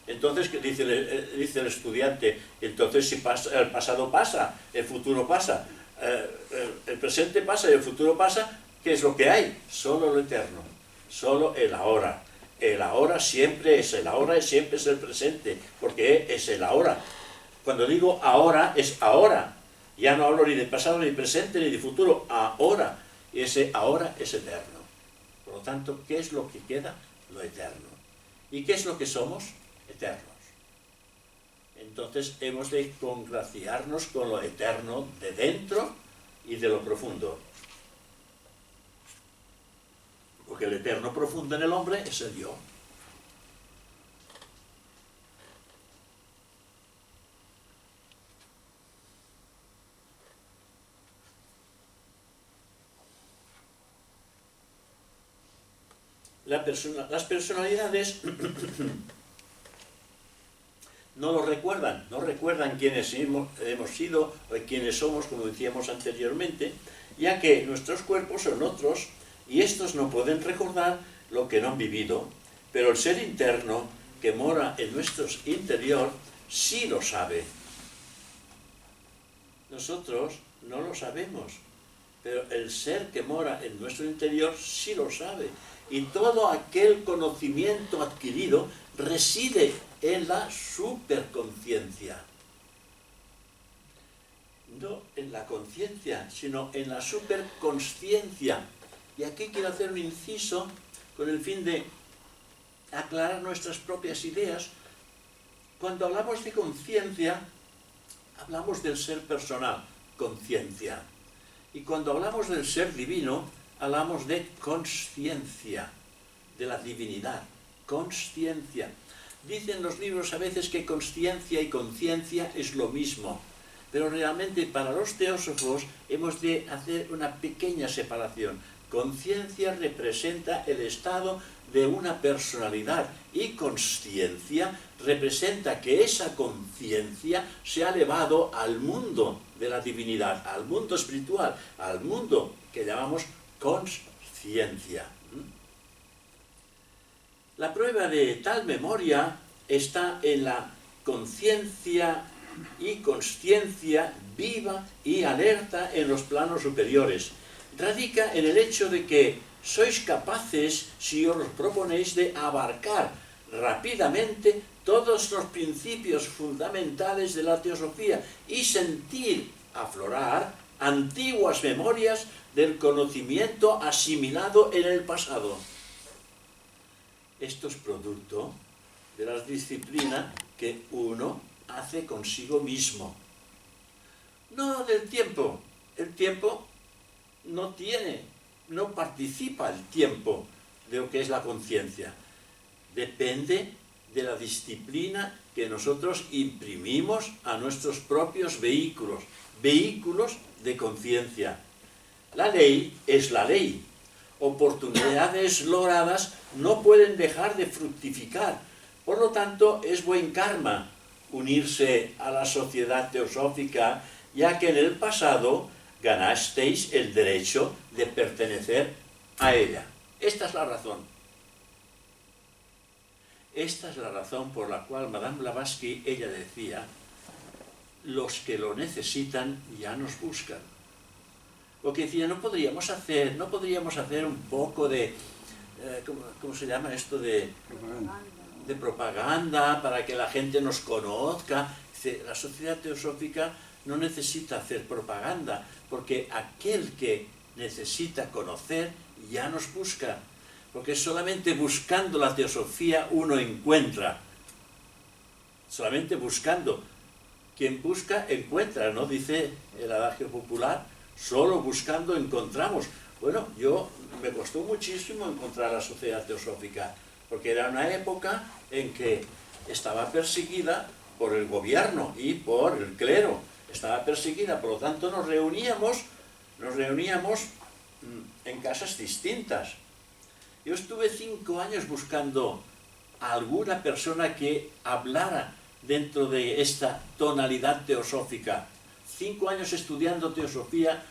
Entonces, ¿qué dice el estudiante? Entonces, si pasa, el pasado pasa, el futuro pasa, el presente pasa y el futuro pasa, ¿qué es lo que hay? Solo lo eterno, solo el ahora. El ahora siempre es el ahora, siempre es el presente, porque es el ahora. Cuando digo ahora, es ahora. Ya no hablo ni de pasado, ni de presente, ni de futuro, ahora. Y ese ahora es eterno. Por lo tanto, ¿qué es lo que queda? Lo eterno. ¿Y qué es lo que somos? Eternos. Entonces hemos de congraciarnos con lo eterno de dentro y de lo profundo. Porque el eterno profundo en el hombre es el yo. Las personalidades no lo recuerdan, no recuerdan quiénes hemos sido o quiénes somos, como decíamos anteriormente, ya que nuestros cuerpos son otros y estos no pueden recordar lo que no han vivido, pero el ser interno que mora en nuestro interior sí lo sabe. Nosotros no lo sabemos, pero el ser que mora en nuestro interior sí lo sabe. Y todo aquel conocimiento adquirido reside en la superconciencia. No en la conciencia, sino en la superconsciencia. Y aquí quiero hacer un inciso con el fin de aclarar nuestras propias ideas. Cuando hablamos de conciencia, hablamos del ser personal, conciencia. Y cuando hablamos del ser divino, hablamos de consciencia, de la divinidad, consciencia. Dicen los libros a veces que consciencia y conciencia es lo mismo, pero realmente para los teósofos hemos de hacer una pequeña separación. Conciencia representa el estado de una personalidad y consciencia representa que esa conciencia se ha elevado al mundo de la divinidad, al mundo espiritual, al mundo que llamamos consciencia. La prueba de tal memoria está en la conciencia y consciencia viva y alerta en los planos superiores. Radica en el hecho de que sois capaces, si os lo proponéis, de abarcar rápidamente todos los principios fundamentales de la teosofía y sentir aflorar antiguas memorias del conocimiento asimilado en el pasado. Esto es producto de la disciplina que uno hace consigo mismo. No del tiempo. El tiempo no participa el tiempo de lo que es la conciencia. Depende de la disciplina que nosotros imprimimos a nuestros propios vehículos de conciencia. La ley es la ley. Oportunidades logradas no pueden dejar de fructificar. Por lo tanto, es buen karma unirse a la sociedad teosófica, ya que en el pasado ganasteis el derecho de pertenecer a ella. Esta es la razón. Esta es la razón por la cual Madame Blavatsky, ella decía, los que lo necesitan ya nos buscan. Porque decía, no podríamos hacer un poco de, ¿cómo se llama esto? De propaganda para que la gente nos conozca. Dice, la sociedad teosófica no necesita hacer propaganda, porque aquel que necesita conocer ya nos busca. Porque solamente buscando la teosofía uno encuentra. Solamente buscando. Quien busca, encuentra, ¿no? Dice el adagio popular, solo buscando encontramos. Bueno, me costó muchísimo encontrar la sociedad teosófica, porque era una época en que estaba perseguida por el gobierno y por el clero. Estaba perseguida, por lo tanto nos reuníamos en casas distintas. Yo estuve 5 años buscando a alguna persona que hablara dentro de esta tonalidad teosófica. 5 años estudiando teosofía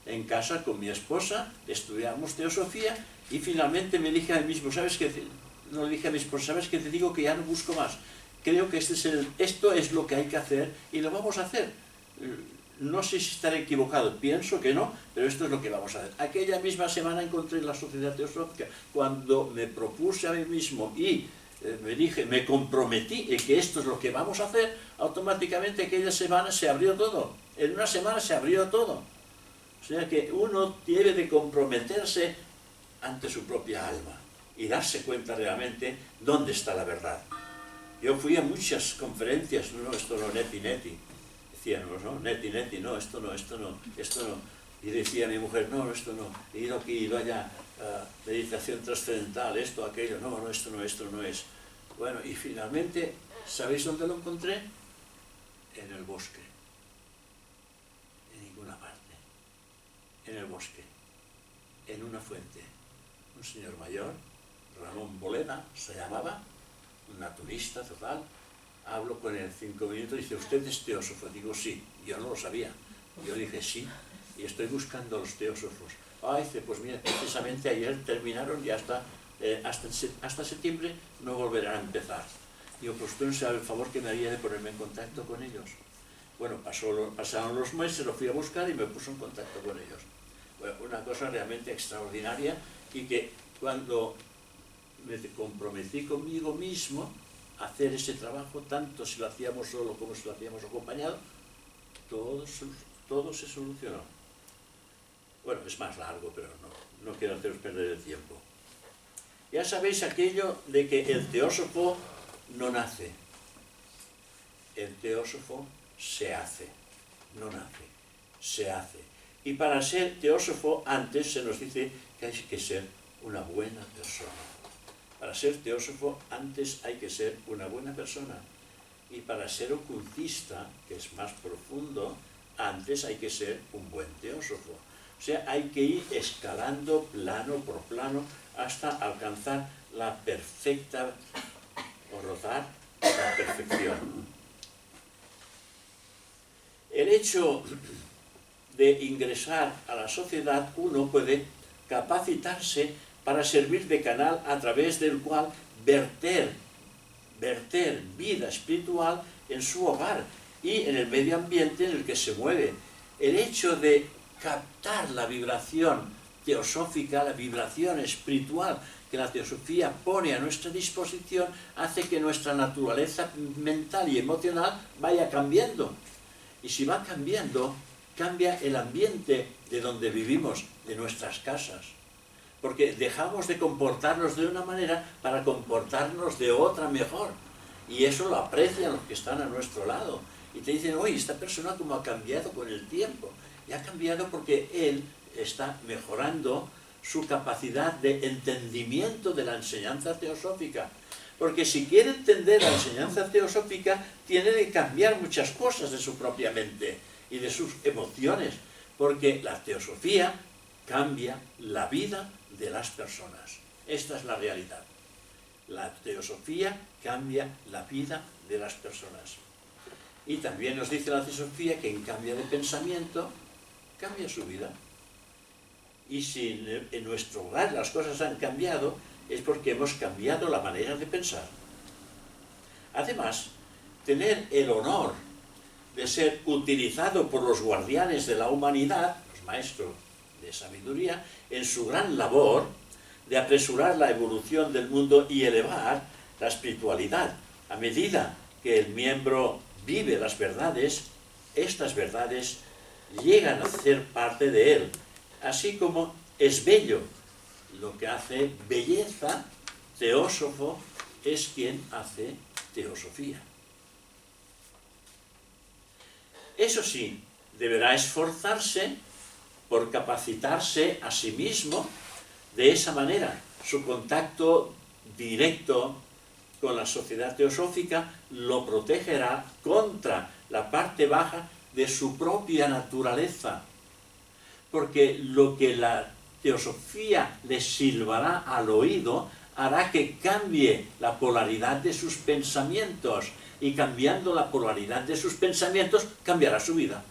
en casa con mi esposa, estudiamos teosofía Y finalmente me dije a mí mismo, ¿sabes qué? No le dije a mi esposa, ¿sabes qué? Te digo que ya no busco más. Creo que esto es lo que hay que hacer y lo vamos a hacer. No sé si estaré equivocado, pienso que no, pero esto es lo que vamos a hacer. Aquella misma semana encontré la Sociedad Teosófica. Cuando me propuse a mí mismo y me comprometí en que esto es lo que vamos a hacer, automáticamente aquella semana se abrió todo. En una semana se abrió todo. O sea que uno debe de comprometerse ante su propia alma y darse cuenta realmente dónde está la verdad. Yo fui a muchas conferencias, no, esto no, neti. Decían, no, neti, no, esto no. Y decía mi mujer, no, esto no. He ido aquí, he ido allá, meditación trascendental, esto, aquello, no, esto no es. Bueno, y finalmente, ¿sabéis dónde lo encontré? En el bosque. En ninguna parte. En el bosque. En una fuente. Un señor mayor, Ramón Bolena, se llamaba, un naturista total. Hablo con él 5 minutos y dice, ¿usted es teósofo? Digo, sí. Yo no lo sabía. Yo dije, sí, y estoy buscando a los teósofos. Dice, pues mira, precisamente ayer terminaron y hasta septiembre no volverán a empezar. Digo, pues usted no sabe el favor que me haría de ponerme en contacto con ellos. Bueno, pasaron los meses, lo fui a buscar y me puso en contacto con ellos. Bueno, una cosa realmente extraordinaria y que cuando me comprometí conmigo mismo a hacer ese trabajo, tanto si lo hacíamos solo como si lo hacíamos acompañado, todo se solucionó. Bueno, es más largo, pero no quiero haceros perder el tiempo. Ya sabéis aquello de que el teósofo no nace. El teósofo se hace. No nace, se hace. Y para ser teósofo, antes se nos dice que hay que ser una buena persona. Para ser teósofo, antes hay que ser una buena persona. Y para ser ocultista, que es más profundo, antes hay que ser un buen teósofo. O sea, hay que ir escalando plano por plano hasta alcanzar la perfecta, o rozar la perfección. El hecho de ingresar a la sociedad, uno puede capacitarse para servir de canal a través del cual verter vida espiritual en su hogar y en el medio ambiente en el que se mueve. El hecho de captar la vibración teosófica, la vibración espiritual que la teosofía pone a nuestra disposición, hace que nuestra naturaleza mental y emocional vaya cambiando. Y si va cambiando, cambia el ambiente de donde vivimos, de nuestras casas. Porque dejamos de comportarnos de una manera para comportarnos de otra mejor. Y eso lo aprecian los que están a nuestro lado. Y te dicen, oye, esta persona como ha cambiado con el tiempo. Y ha cambiado porque él está mejorando su capacidad de entendimiento de la enseñanza teosófica. Porque si quiere entender la enseñanza teosófica, tiene que cambiar muchas cosas de su propia mente y de sus emociones. Porque la teosofía cambia la vida de las personas. Esta es la realidad. La teosofía cambia la vida de las personas. Y también nos dice la teosofía que quien cambia de pensamiento, cambia su vida. Y si en nuestro hogar las cosas han cambiado, es porque hemos cambiado la manera de pensar. Además, tener el honor de ser utilizado por los guardianes de la humanidad, los maestros de sabiduría, en su gran labor de apresurar la evolución del mundo y elevar la espiritualidad. A medida que el miembro vive las verdades, estas verdades llegan a ser parte de él. Así como es bello lo que hace belleza, teósofo es quien hace teosofía. Eso sí, deberá esforzarse por capacitarse a sí mismo de esa manera. Su contacto directo con la sociedad teosófica lo protegerá contra la parte baja de su propia naturaleza. Porque lo que la teosofía le silbará al oído hará que cambie la polaridad de sus pensamientos. Y cambiando la polaridad de sus pensamientos, cambiará su vida.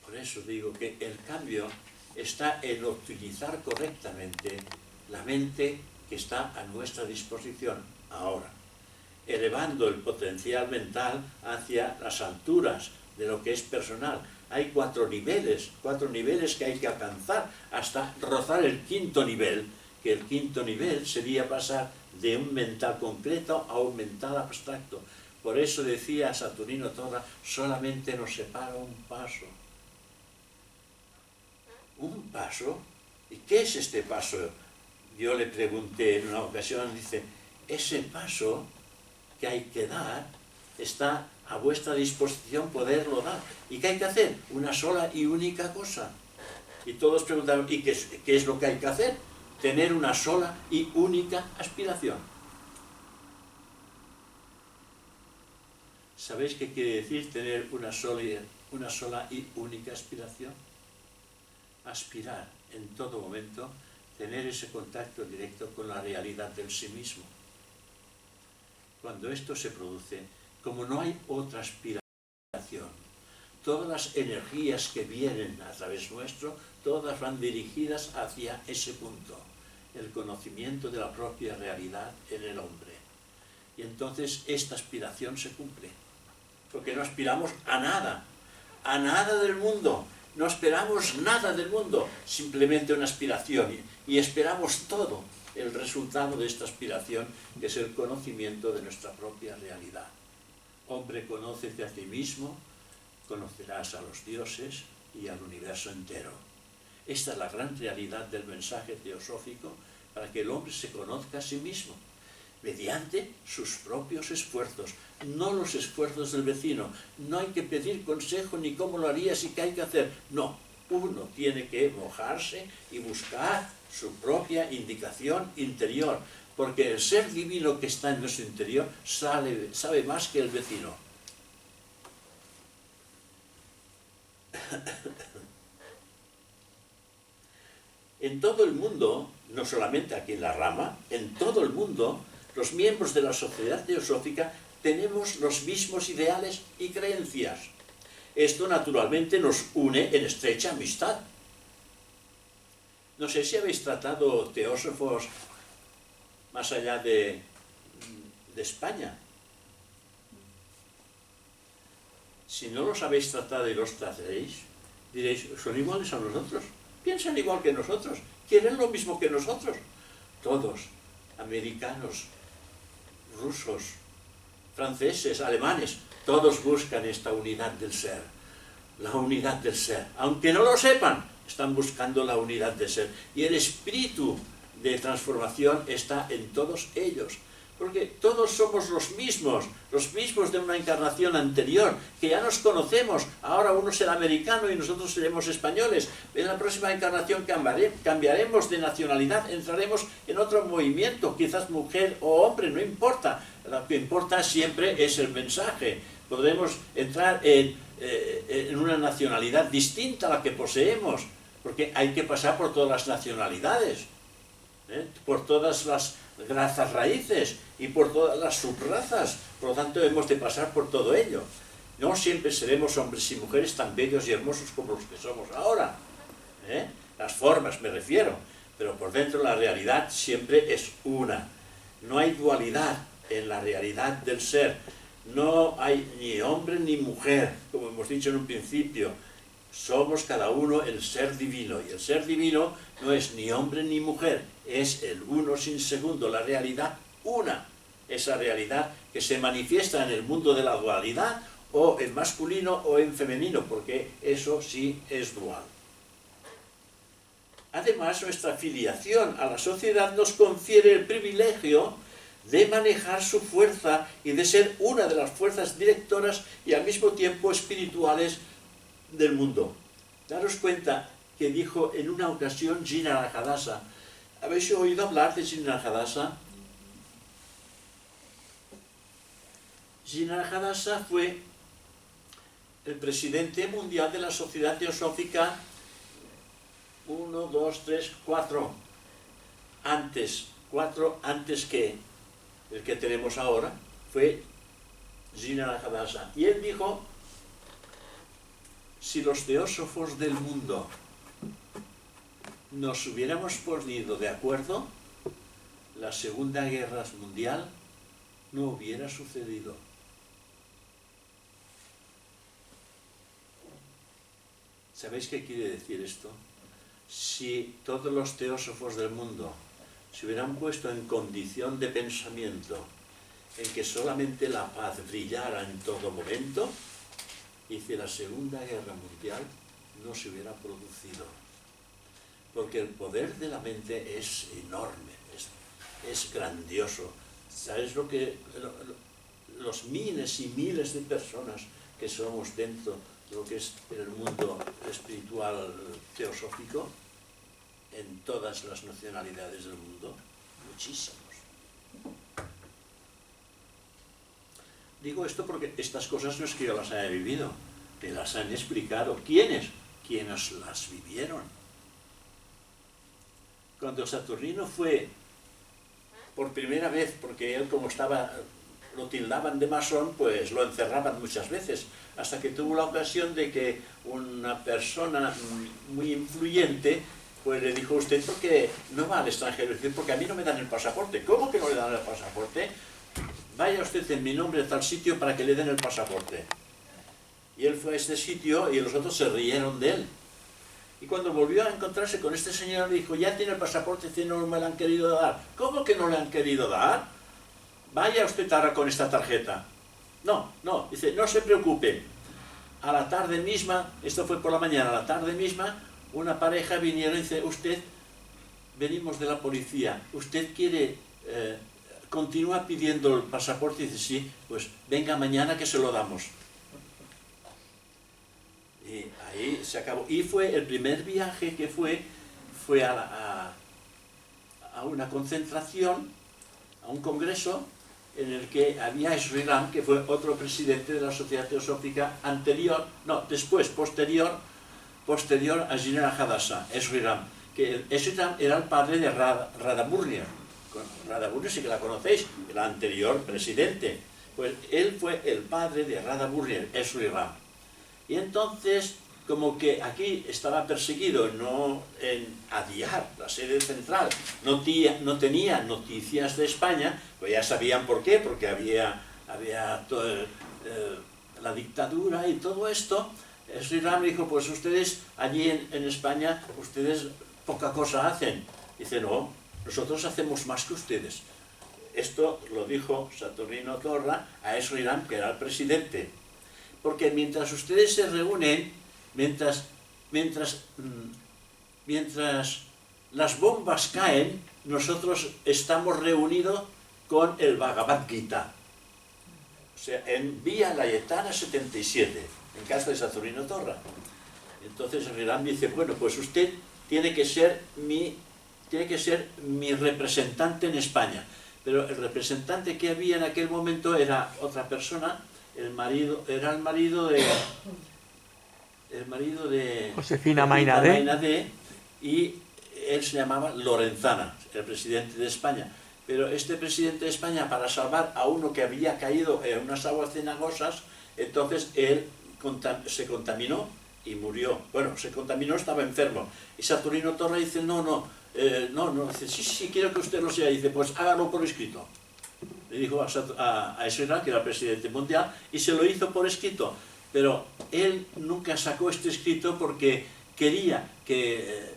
Por eso digo que el cambio está en utilizar correctamente la mente que está a nuestra disposición ahora, elevando el potencial mental hacia las alturas de lo que es personal. Hay cuatro niveles que hay que alcanzar hasta rozar el quinto nivel, que el quinto nivel sería pasar de un mental concreto a un mental abstracto. Por eso decía Saturnino Torra, solamente nos separa un paso. ¿Un paso? ¿Y qué es este paso? Yo le pregunté en una ocasión, dice, ese paso que hay que dar está a vuestra disposición poderlo dar. ¿Y qué hay que hacer? Una sola y única cosa. Y todos preguntaron, ¿y qué es lo que hay que hacer? Tener una sola y única aspiración. ¿Sabéis qué quiere decir tener una sola y única aspiración? Aspirar en todo momento, tener ese contacto directo con la realidad del sí mismo. Cuando esto se produce, como no hay otra aspiración, todas las energías que vienen a través nuestro, todas van dirigidas hacia ese punto, el conocimiento de la propia realidad en el hombre. Y entonces esta aspiración se cumple, porque no aspiramos a nada del mundo, no esperamos nada del mundo, simplemente una aspiración, y esperamos todo el resultado de esta aspiración, que es el conocimiento de nuestra propia realidad. Hombre, conócete a ti mismo, conocerás a los dioses y al universo entero. Esta es la gran realidad del mensaje teosófico, para que el hombre se conozca a sí mismo, mediante sus propios esfuerzos, no los esfuerzos del vecino. No hay que pedir consejo ni cómo lo harías y qué hay que hacer. No, uno tiene que mojarse y buscar su propia indicación interior, porque el ser divino que está en nuestro interior sabe más que el vecino. En todo el mundo, no solamente aquí en la rama, en todo el mundo, los miembros de la sociedad teosófica tenemos los mismos ideales y creencias. Esto naturalmente nos une en estrecha amistad. No sé si habéis tratado teósofos más allá de España. Si no los habéis tratado y los trataréis, diréis, son iguales a nosotros, piensan igual que nosotros, quieren lo mismo que nosotros. Todos, americanos, rusos, franceses, alemanes, todos buscan esta unidad del ser, la unidad del ser. Aunque no lo sepan, están buscando la unidad del ser. Y el espíritu de transformación está en todos ellos, porque todos somos los mismos de una encarnación anterior, que ya nos conocemos. Ahora uno será americano y nosotros seremos españoles. En la próxima encarnación cambiaremos de nacionalidad, entraremos en otro movimiento, quizás mujer o hombre, no importa. Lo que importa siempre es el mensaje. Podremos entrar en una nacionalidad distinta a la que poseemos, porque hay que pasar por todas las nacionalidades, por todas las razas raíces y por todas las subrazas. Por lo tanto, hemos de pasar por todo ello. No siempre seremos hombres y mujeres tan bellos y hermosos como los que somos ahora. Las formas me refiero, pero por dentro la realidad siempre es una. No hay dualidad en la realidad del ser. No hay ni hombre ni mujer, como hemos dicho en un principio. Somos cada uno el ser divino, y el ser divino no es ni hombre ni mujer, es el uno sin segundo, la realidad una. Esa realidad que se manifiesta en el mundo de la dualidad, o en masculino o en femenino, porque eso sí es dual. Además, nuestra filiación a la sociedad nos confiere el privilegio de manejar su fuerza y de ser una de las fuerzas directoras y al mismo tiempo espirituales del mundo. Daros cuenta que dijo en una ocasión Jnana-Hadasa. ¿Habéis oído hablar de Jnana-Hadasa? Jnana-Hadasa fue el presidente mundial de la Sociedad Teosófica 1, 2, 3, 4 antes que el que tenemos ahora, fue Jnana-Hadasa. Y él dijo, si los teósofos del mundo nos hubiéramos ponido de acuerdo, la Segunda Guerra Mundial no hubiera sucedido. ¿Sabéis qué quiere decir esto? Si todos los teósofos del mundo se hubieran puesto en condición de pensamiento en que solamente la paz brillara en todo momento, dice, la Segunda Guerra Mundial no se hubiera producido. Porque el poder de la mente es enorme, es grandioso. ¿Sabes lo que los miles y miles de personas que somos dentro de lo que es el mundo espiritual teosófico en todas las nacionalidades del mundo? Muchísimos. Digo esto porque estas cosas no es que yo las haya vivido, me las han explicado. ¿Quiénes? Quienes las vivieron. Cuando Saturnino fue por primera vez, porque él como estaba, lo tildaban de masón, pues lo encerraban muchas veces, hasta que tuvo la ocasión de que una persona muy influyente pues le dijo: usted, ¿por qué no va al extranjero? Dice: porque a mí no me dan el pasaporte. ¿Cómo que no le dan el pasaporte? Vaya usted en mi nombre a tal sitio para que le den el pasaporte. Y él fue a este sitio y los otros se rieron de él. Y cuando volvió a encontrarse con este señor, le dijo: ya tiene el pasaporte. Dice: no me lo han querido dar. ¿Cómo que no le han querido dar? Vaya usted ahora con esta tarjeta. No, dice: no se preocupe. A la tarde misma, esto fue por la mañana, a la tarde misma, una pareja vinieron y dice: usted, venimos de la policía, ¿usted quiere, continúa pidiendo el pasaporte? Y dice: sí, pues venga mañana que se lo damos. Y ahí se acabó. Y fue el primer viaje que fue a una concentración, a un congreso, en el que había Sriram, que fue otro presidente de la Sociedad Teosófica posterior a Jinera Hadasa, Sriram. Que Sriram era el padre de Radhaburnia. Radhaburnia sí que la conocéis, el anterior presidente. Pues él fue el padre de Radhaburnia, Sriram. Y entonces, como que aquí estaba perseguido, no en Adyar, la sede central, no tenía noticias de España, pues ya sabían por qué, porque había toda la dictadura y todo esto. Sri Ram dijo: pues ustedes allí en España, ustedes poca cosa hacen. Dice: no, nosotros hacemos más que ustedes. Esto lo dijo Saturnino Torra a Sri Ram, que era el presidente. Porque mientras ustedes se reúnen, mientras las bombas caen, nosotros estamos reunidos con el Bhagavad Gita. O sea, en Vía Layetana 77, en casa de Saturnino Torra. Entonces Ram dice: bueno, pues usted tiene que ser mi representante en España. Pero el representante que había en aquel momento era otra persona. Era el marido de Josefina Mainadé, y él se llamaba Lorenzana, el presidente de España. Pero este presidente de España, para salvar a uno que había caído en unas aguas cenagosas, entonces él se contaminó y murió. Bueno, se contaminó, estaba enfermo. Y Saturnino Torra dice: no, dice: sí, quiero que usted lo sea. Dice: pues hágalo por escrito. Le dijo a Sriram, que era el presidente mundial, y se lo hizo por escrito. Pero él nunca sacó este escrito porque quería que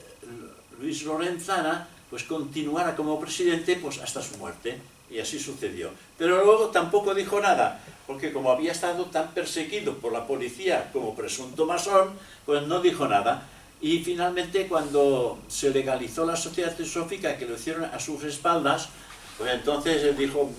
Luis Lorenzana pues continuara como presidente pues hasta su muerte, y así sucedió. Pero luego tampoco dijo nada, porque como había estado tan perseguido por la policía como presunto masón, pues no dijo nada. Y finalmente, cuando se legalizó la Sociedad Teosófica, que lo hicieron a sus espaldas, pues entonces él dijo: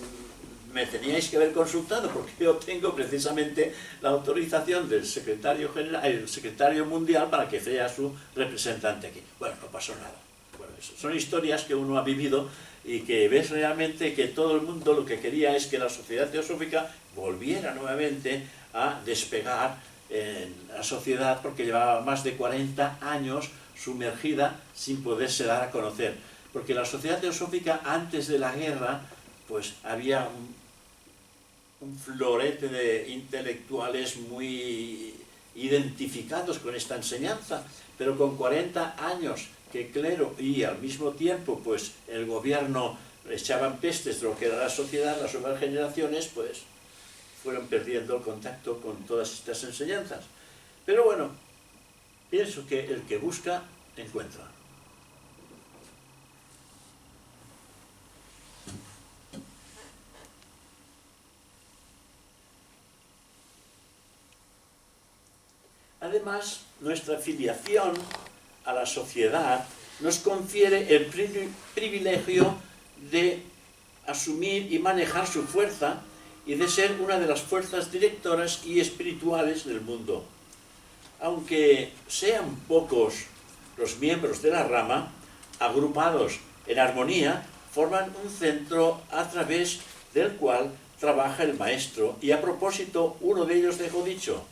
me teníais que haber consultado, porque yo tengo precisamente la autorización del secretario general, el secretario mundial, para que sea su representante aquí. Bueno, no pasó nada. Bueno, eso son historias que uno ha vivido y que ves realmente que todo el mundo lo que quería es que la Sociedad Teosófica volviera nuevamente a despegar en la sociedad, porque llevaba más de 40 años sumergida sin poderse dar a conocer. Porque la Sociedad Teosófica, antes de la guerra, pues había un florete de intelectuales muy identificados con esta enseñanza, pero con 40 años que clero y al mismo tiempo pues el gobierno echaban pestes de lo que era la sociedad, las nuevas generaciones pues fueron perdiendo el contacto con todas estas enseñanzas. Pero bueno, pienso que el que busca, encuentra. Además, nuestra filiación a la sociedad nos confiere el privilegio de asumir y manejar su fuerza y de ser una de las fuerzas directoras y espirituales del mundo. Aunque sean pocos los miembros de la rama, agrupados en armonía, forman un centro a través del cual trabaja el maestro. Y a propósito, uno de ellos dejó dicho: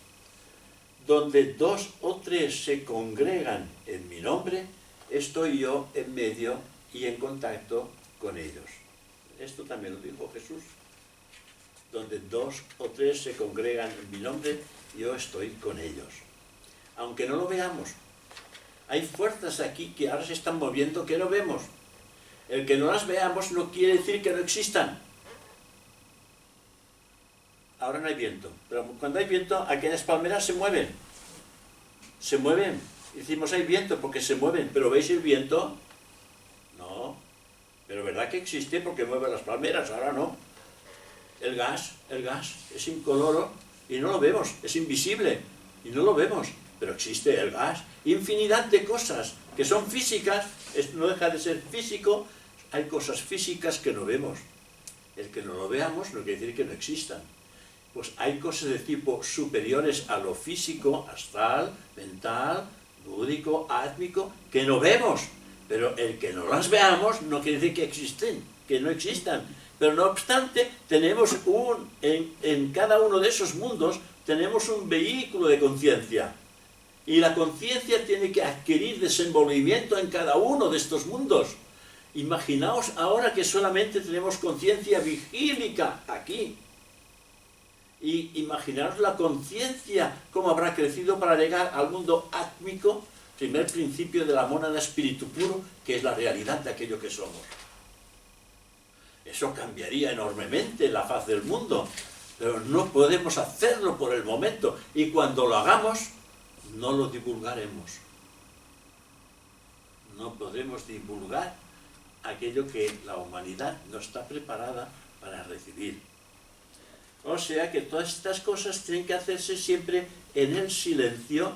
donde 2 o 3 se congregan en mi nombre, estoy yo en medio y en contacto con ellos. Esto también lo dijo Jesús. Donde 2 o 3 se congregan en mi nombre, yo estoy con ellos. Aunque no lo veamos, hay fuerzas aquí que ahora se están moviendo que no vemos. El que no las veamos no quiere decir que no existan. Ahora no hay viento, pero cuando hay viento, aquellas palmeras se mueven. Se mueven. Decimos hay viento porque se mueven, pero ¿veis el viento? No. Pero ¿verdad que existe porque mueve las palmeras? Ahora no. El gas es incoloro y no lo vemos, es invisible y no lo vemos, pero existe el gas. Infinidad de cosas que son físicas, no deja de ser físico, hay cosas físicas que no vemos. El que no lo veamos no quiere decir que no existan. Pues hay cosas de tipo superiores a lo físico, astral, mental, lúdico, átmico, que no vemos. Pero el que no las veamos no quiere decir que existen, que no existan. Pero no obstante, tenemos en cada uno de esos mundos tenemos un vehículo de conciencia. Y la conciencia tiene que adquirir desenvolvimiento en cada uno de estos mundos. Imaginaos ahora que solamente tenemos conciencia vigílica aquí. Y imaginaos la conciencia, cómo habrá crecido para llegar al mundo átmico, primer principio de la mónada espíritu puro, que es la realidad de aquello que somos. Eso cambiaría enormemente la faz del mundo, pero no podemos hacerlo por el momento, y cuando lo hagamos, no lo divulgaremos. No podemos divulgar aquello que la humanidad no está preparada para recibir. O sea que todas estas cosas tienen que hacerse siempre en el silencio,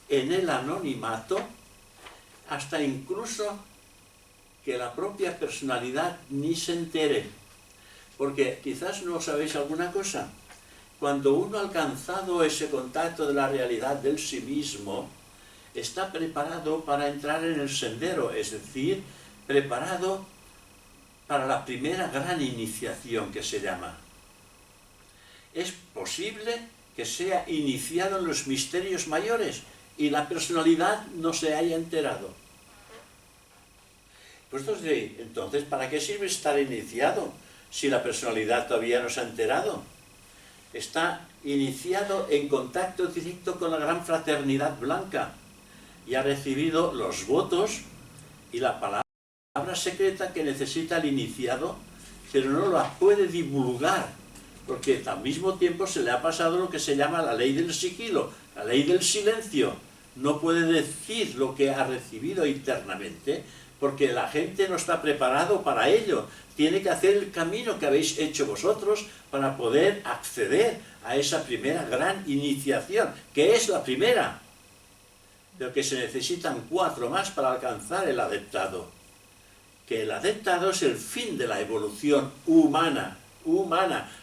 en el anonimato, hasta incluso que la propia personalidad ni se entere. Porque quizás no sabéis alguna cosa. Cuando uno ha alcanzado ese contacto de la realidad del sí mismo, está preparado para entrar en el sendero, es decir, preparado para la primera gran iniciación que se llama. Es posible que sea iniciado en los misterios mayores y la personalidad no se haya enterado. Pues entonces, ¿para qué sirve estar iniciado si la personalidad todavía no se ha enterado? Está iniciado en contacto directo con la gran fraternidad blanca y ha recibido los votos y la palabra secreta que necesita el iniciado, pero no la puede divulgar, porque al mismo tiempo se le ha pasado lo que se llama la ley del sigilo, la ley del silencio. No puede decir lo que ha recibido internamente, porque la gente no está preparado para ello. Tiene que hacer el camino que habéis hecho vosotros para poder acceder a esa primera gran iniciación, que es la primera, pero que se necesitan 4 más para alcanzar el adeptado. Que el adeptado es el fin de la evolución humana,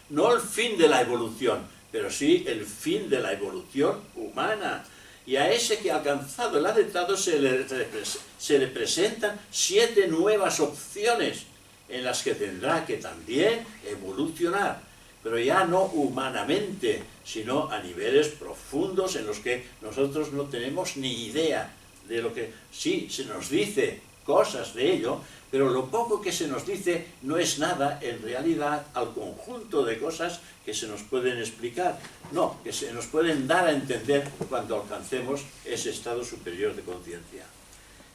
no el fin de la evolución, pero sí el fin de la evolución humana. Y a ese que ha alcanzado el adeptado se le presentan 7 nuevas opciones en las que tendrá que también evolucionar, pero ya no humanamente, sino a niveles profundos en los que nosotros no tenemos ni idea de lo que... Sí, se nos dice cosas de ello, pero lo poco que se nos dice no es nada en realidad al conjunto de cosas que se nos pueden explicar, no, que se nos pueden dar a entender cuando alcancemos ese estado superior de conciencia.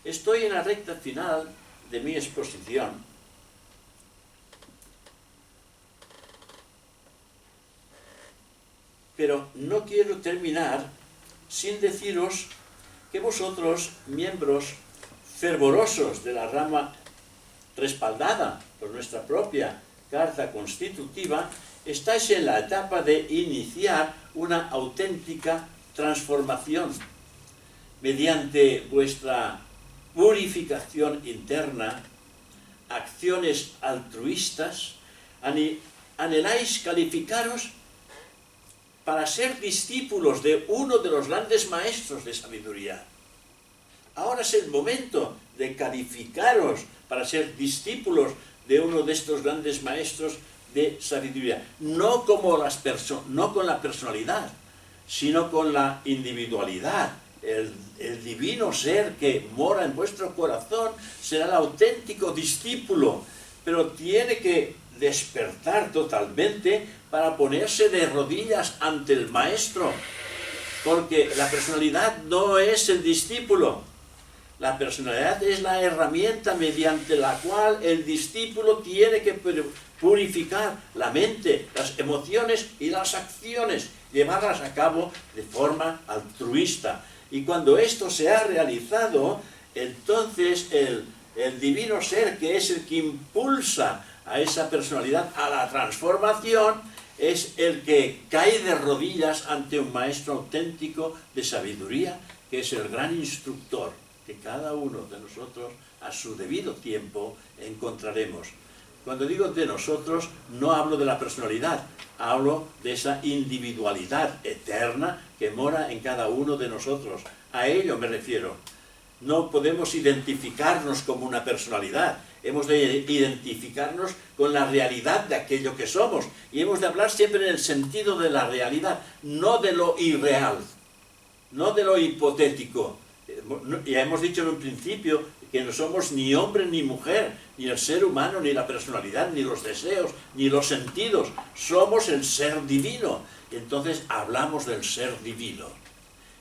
Estoy en la recta final de mi exposición. Pero no quiero terminar sin deciros que vosotros, miembros fervorosos de la rama respaldada por nuestra propia Carta Constitutiva, estáis en la etapa de iniciar una auténtica transformación mediante vuestra purificación interna, acciones altruistas. Anheláis calificaros para ser discípulos de uno de los grandes maestros de sabiduría. Ahora es el momento de calificaros para ser discípulos de uno de estos grandes maestros de sabiduría. No con la personalidad, sino con la individualidad. El divino ser que mora en vuestro corazón será el auténtico discípulo, pero tiene que despertar totalmente para ponerse de rodillas ante el maestro, porque la personalidad no es el discípulo. La personalidad es la herramienta mediante la cual el discípulo tiene que purificar la mente, las emociones y las acciones, llevarlas a cabo de forma altruista. Y cuando esto se ha realizado, entonces el divino ser, que es el que impulsa a esa personalidad a la transformación, es el que cae de rodillas ante un maestro auténtico de sabiduría, que es el gran instructor, que cada uno de nosotros a su debido tiempo encontraremos. Cuando digo de nosotros, no hablo de la personalidad, hablo de esa individualidad eterna que mora en cada uno de nosotros. A ello me refiero. No podemos identificarnos como una personalidad, hemos de identificarnos con la realidad de aquello que somos, y hemos de hablar siempre en el sentido de la realidad, no de lo irreal, no de lo hipotético. Ya hemos dicho en un principio que no somos ni hombre ni mujer, ni el ser humano, ni la personalidad, ni los deseos, ni los sentidos. Somos el ser divino. Y entonces hablamos del ser divino.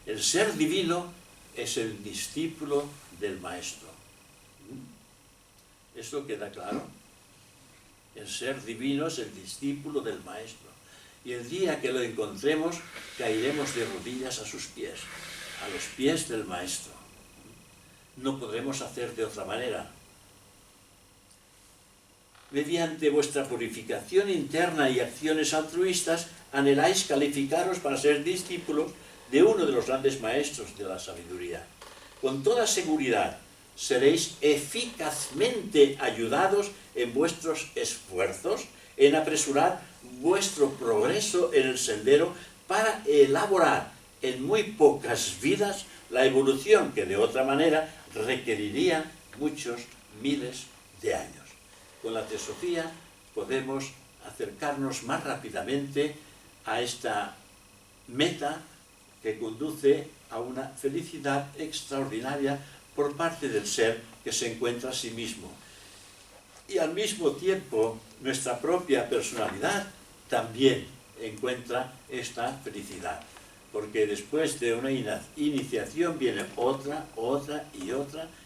El ser divino es el discípulo del maestro. ¿Esto queda claro? El ser divino es el discípulo del maestro. Y el día que lo encontremos, caeremos de rodillas a sus pies, a los pies del maestro. No podremos hacer de otra manera. Mediante vuestra purificación interna y acciones altruistas, anheláis calificaros para ser discípulos de uno de los grandes maestros de la sabiduría. Con toda seguridad, seréis eficazmente ayudados en vuestros esfuerzos, en apresurar vuestro progreso en el sendero para elaborar en muy pocas vidas la evolución que de otra manera requeriría muchos miles de años. Con la teosofía podemos acercarnos más rápidamente a esta meta que conduce a una felicidad extraordinaria por parte del ser que se encuentra a sí mismo. Y al mismo tiempo, nuestra propia personalidad también encuentra esta felicidad. Porque después de una iniciación viene otra,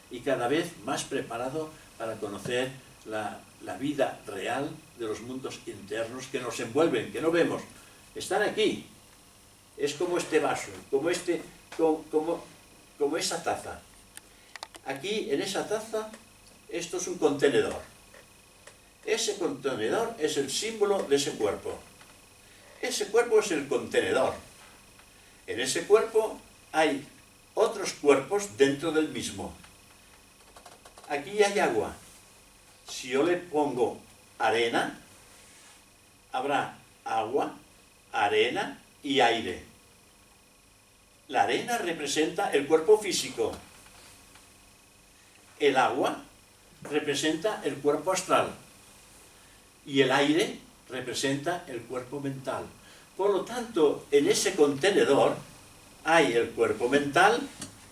y cada vez más preparado para conocer la vida real de los mundos internos que nos envuelven, que no vemos. Están aquí. Es como este vaso, como esa taza. Aquí, en esa taza, esto es un contenedor. Ese contenedor es el símbolo de ese cuerpo. Ese cuerpo es el contenedor. En ese cuerpo hay otros cuerpos dentro del mismo. Aquí hay agua. Si yo le pongo arena, habrá agua, arena y aire. La arena representa el cuerpo físico. El agua representa el cuerpo astral. Y el aire representa el cuerpo mental. Por lo tanto, en ese contenedor hay el cuerpo mental,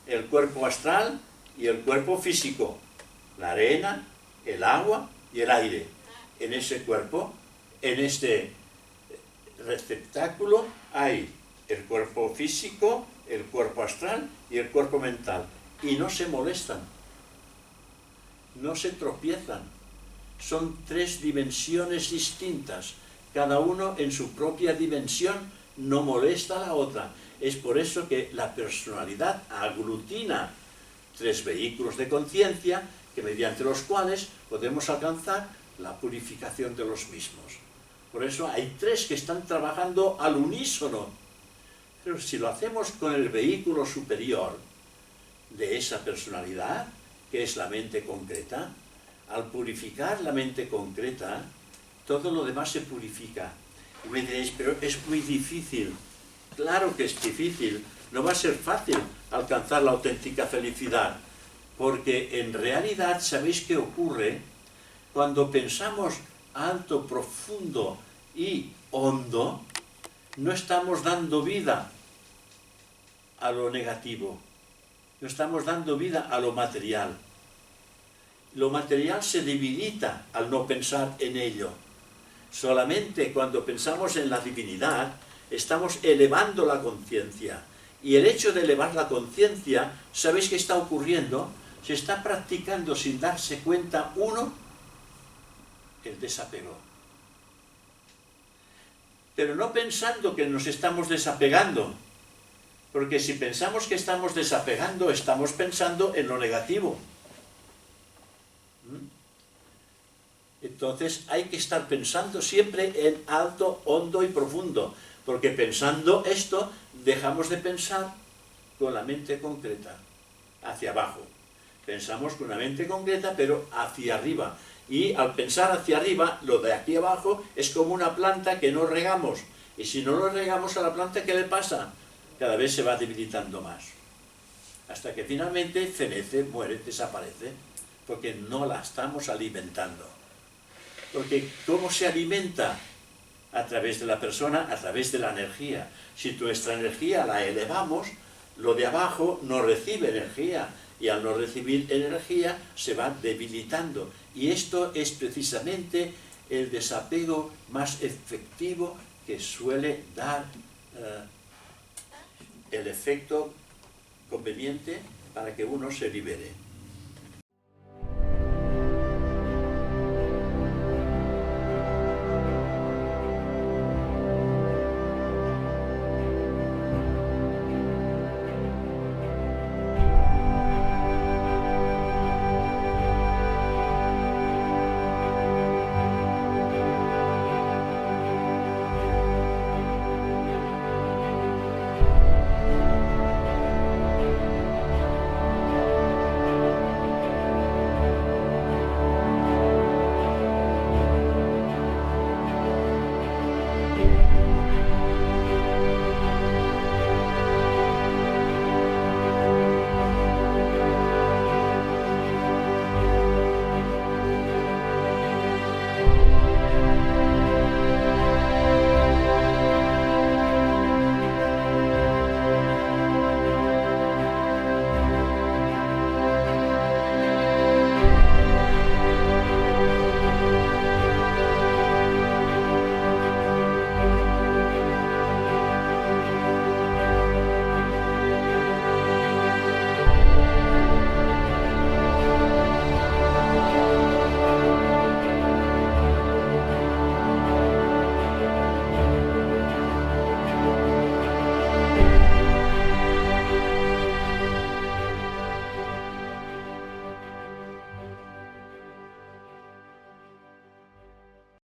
el cuerpo astral y el cuerpo físico. La arena, el agua y el aire. En ese cuerpo, en este receptáculo, hay el cuerpo físico, el cuerpo astral y el cuerpo mental. Y no se molestan. no se tropiezan. Son tres dimensiones distintas, cada uno en su propia dimensión, no molesta a la otra. Es por eso que la personalidad aglutina tres vehículos de conciencia que mediante los cuales podemos alcanzar la purificación de los mismos. Por eso hay tres que están trabajando al unísono. Pero si lo hacemos con el vehículo superior de esa personalidad, que es la mente concreta, al purificar la mente concreta, todo lo demás se purifica. Y me diréis, pero es muy difícil. Claro que es difícil, no va a ser fácil alcanzar la auténtica felicidad, porque en realidad, ¿sabéis qué ocurre? Cuando pensamos alto, profundo y hondo, no estamos dando vida a lo negativo, no estamos dando vida a lo material. Lo material se debilita al no pensar en ello. Solamente cuando pensamos en la divinidad, estamos elevando la conciencia. Y el hecho de elevar la conciencia, ¿sabéis qué está ocurriendo? Se está practicando sin darse cuenta, uno, el desapego. Pero no pensando que nos estamos desapegando, porque si pensamos que estamos desapegando, estamos pensando en lo negativo. Entonces hay que estar pensando siempre en alto, hondo y profundo, porque pensando esto, dejamos de pensar con la mente concreta, hacia abajo. Pensamos con una mente concreta, pero hacia arriba. Y al pensar hacia arriba, lo de aquí abajo es como una planta que no regamos. Y si no lo regamos a la planta, ¿qué le pasa? Cada vez se va debilitando más. Hasta que finalmente fenece, muere, desaparece, porque no la estamos alimentando. Porque ¿cómo se alimenta? A través de la persona, a través de la energía. Si nuestra energía la elevamos, lo de abajo no recibe energía, y al no recibir energía se va debilitando. Y esto es precisamente el desapego más efectivo que suele dar el efecto conveniente para que uno se libere.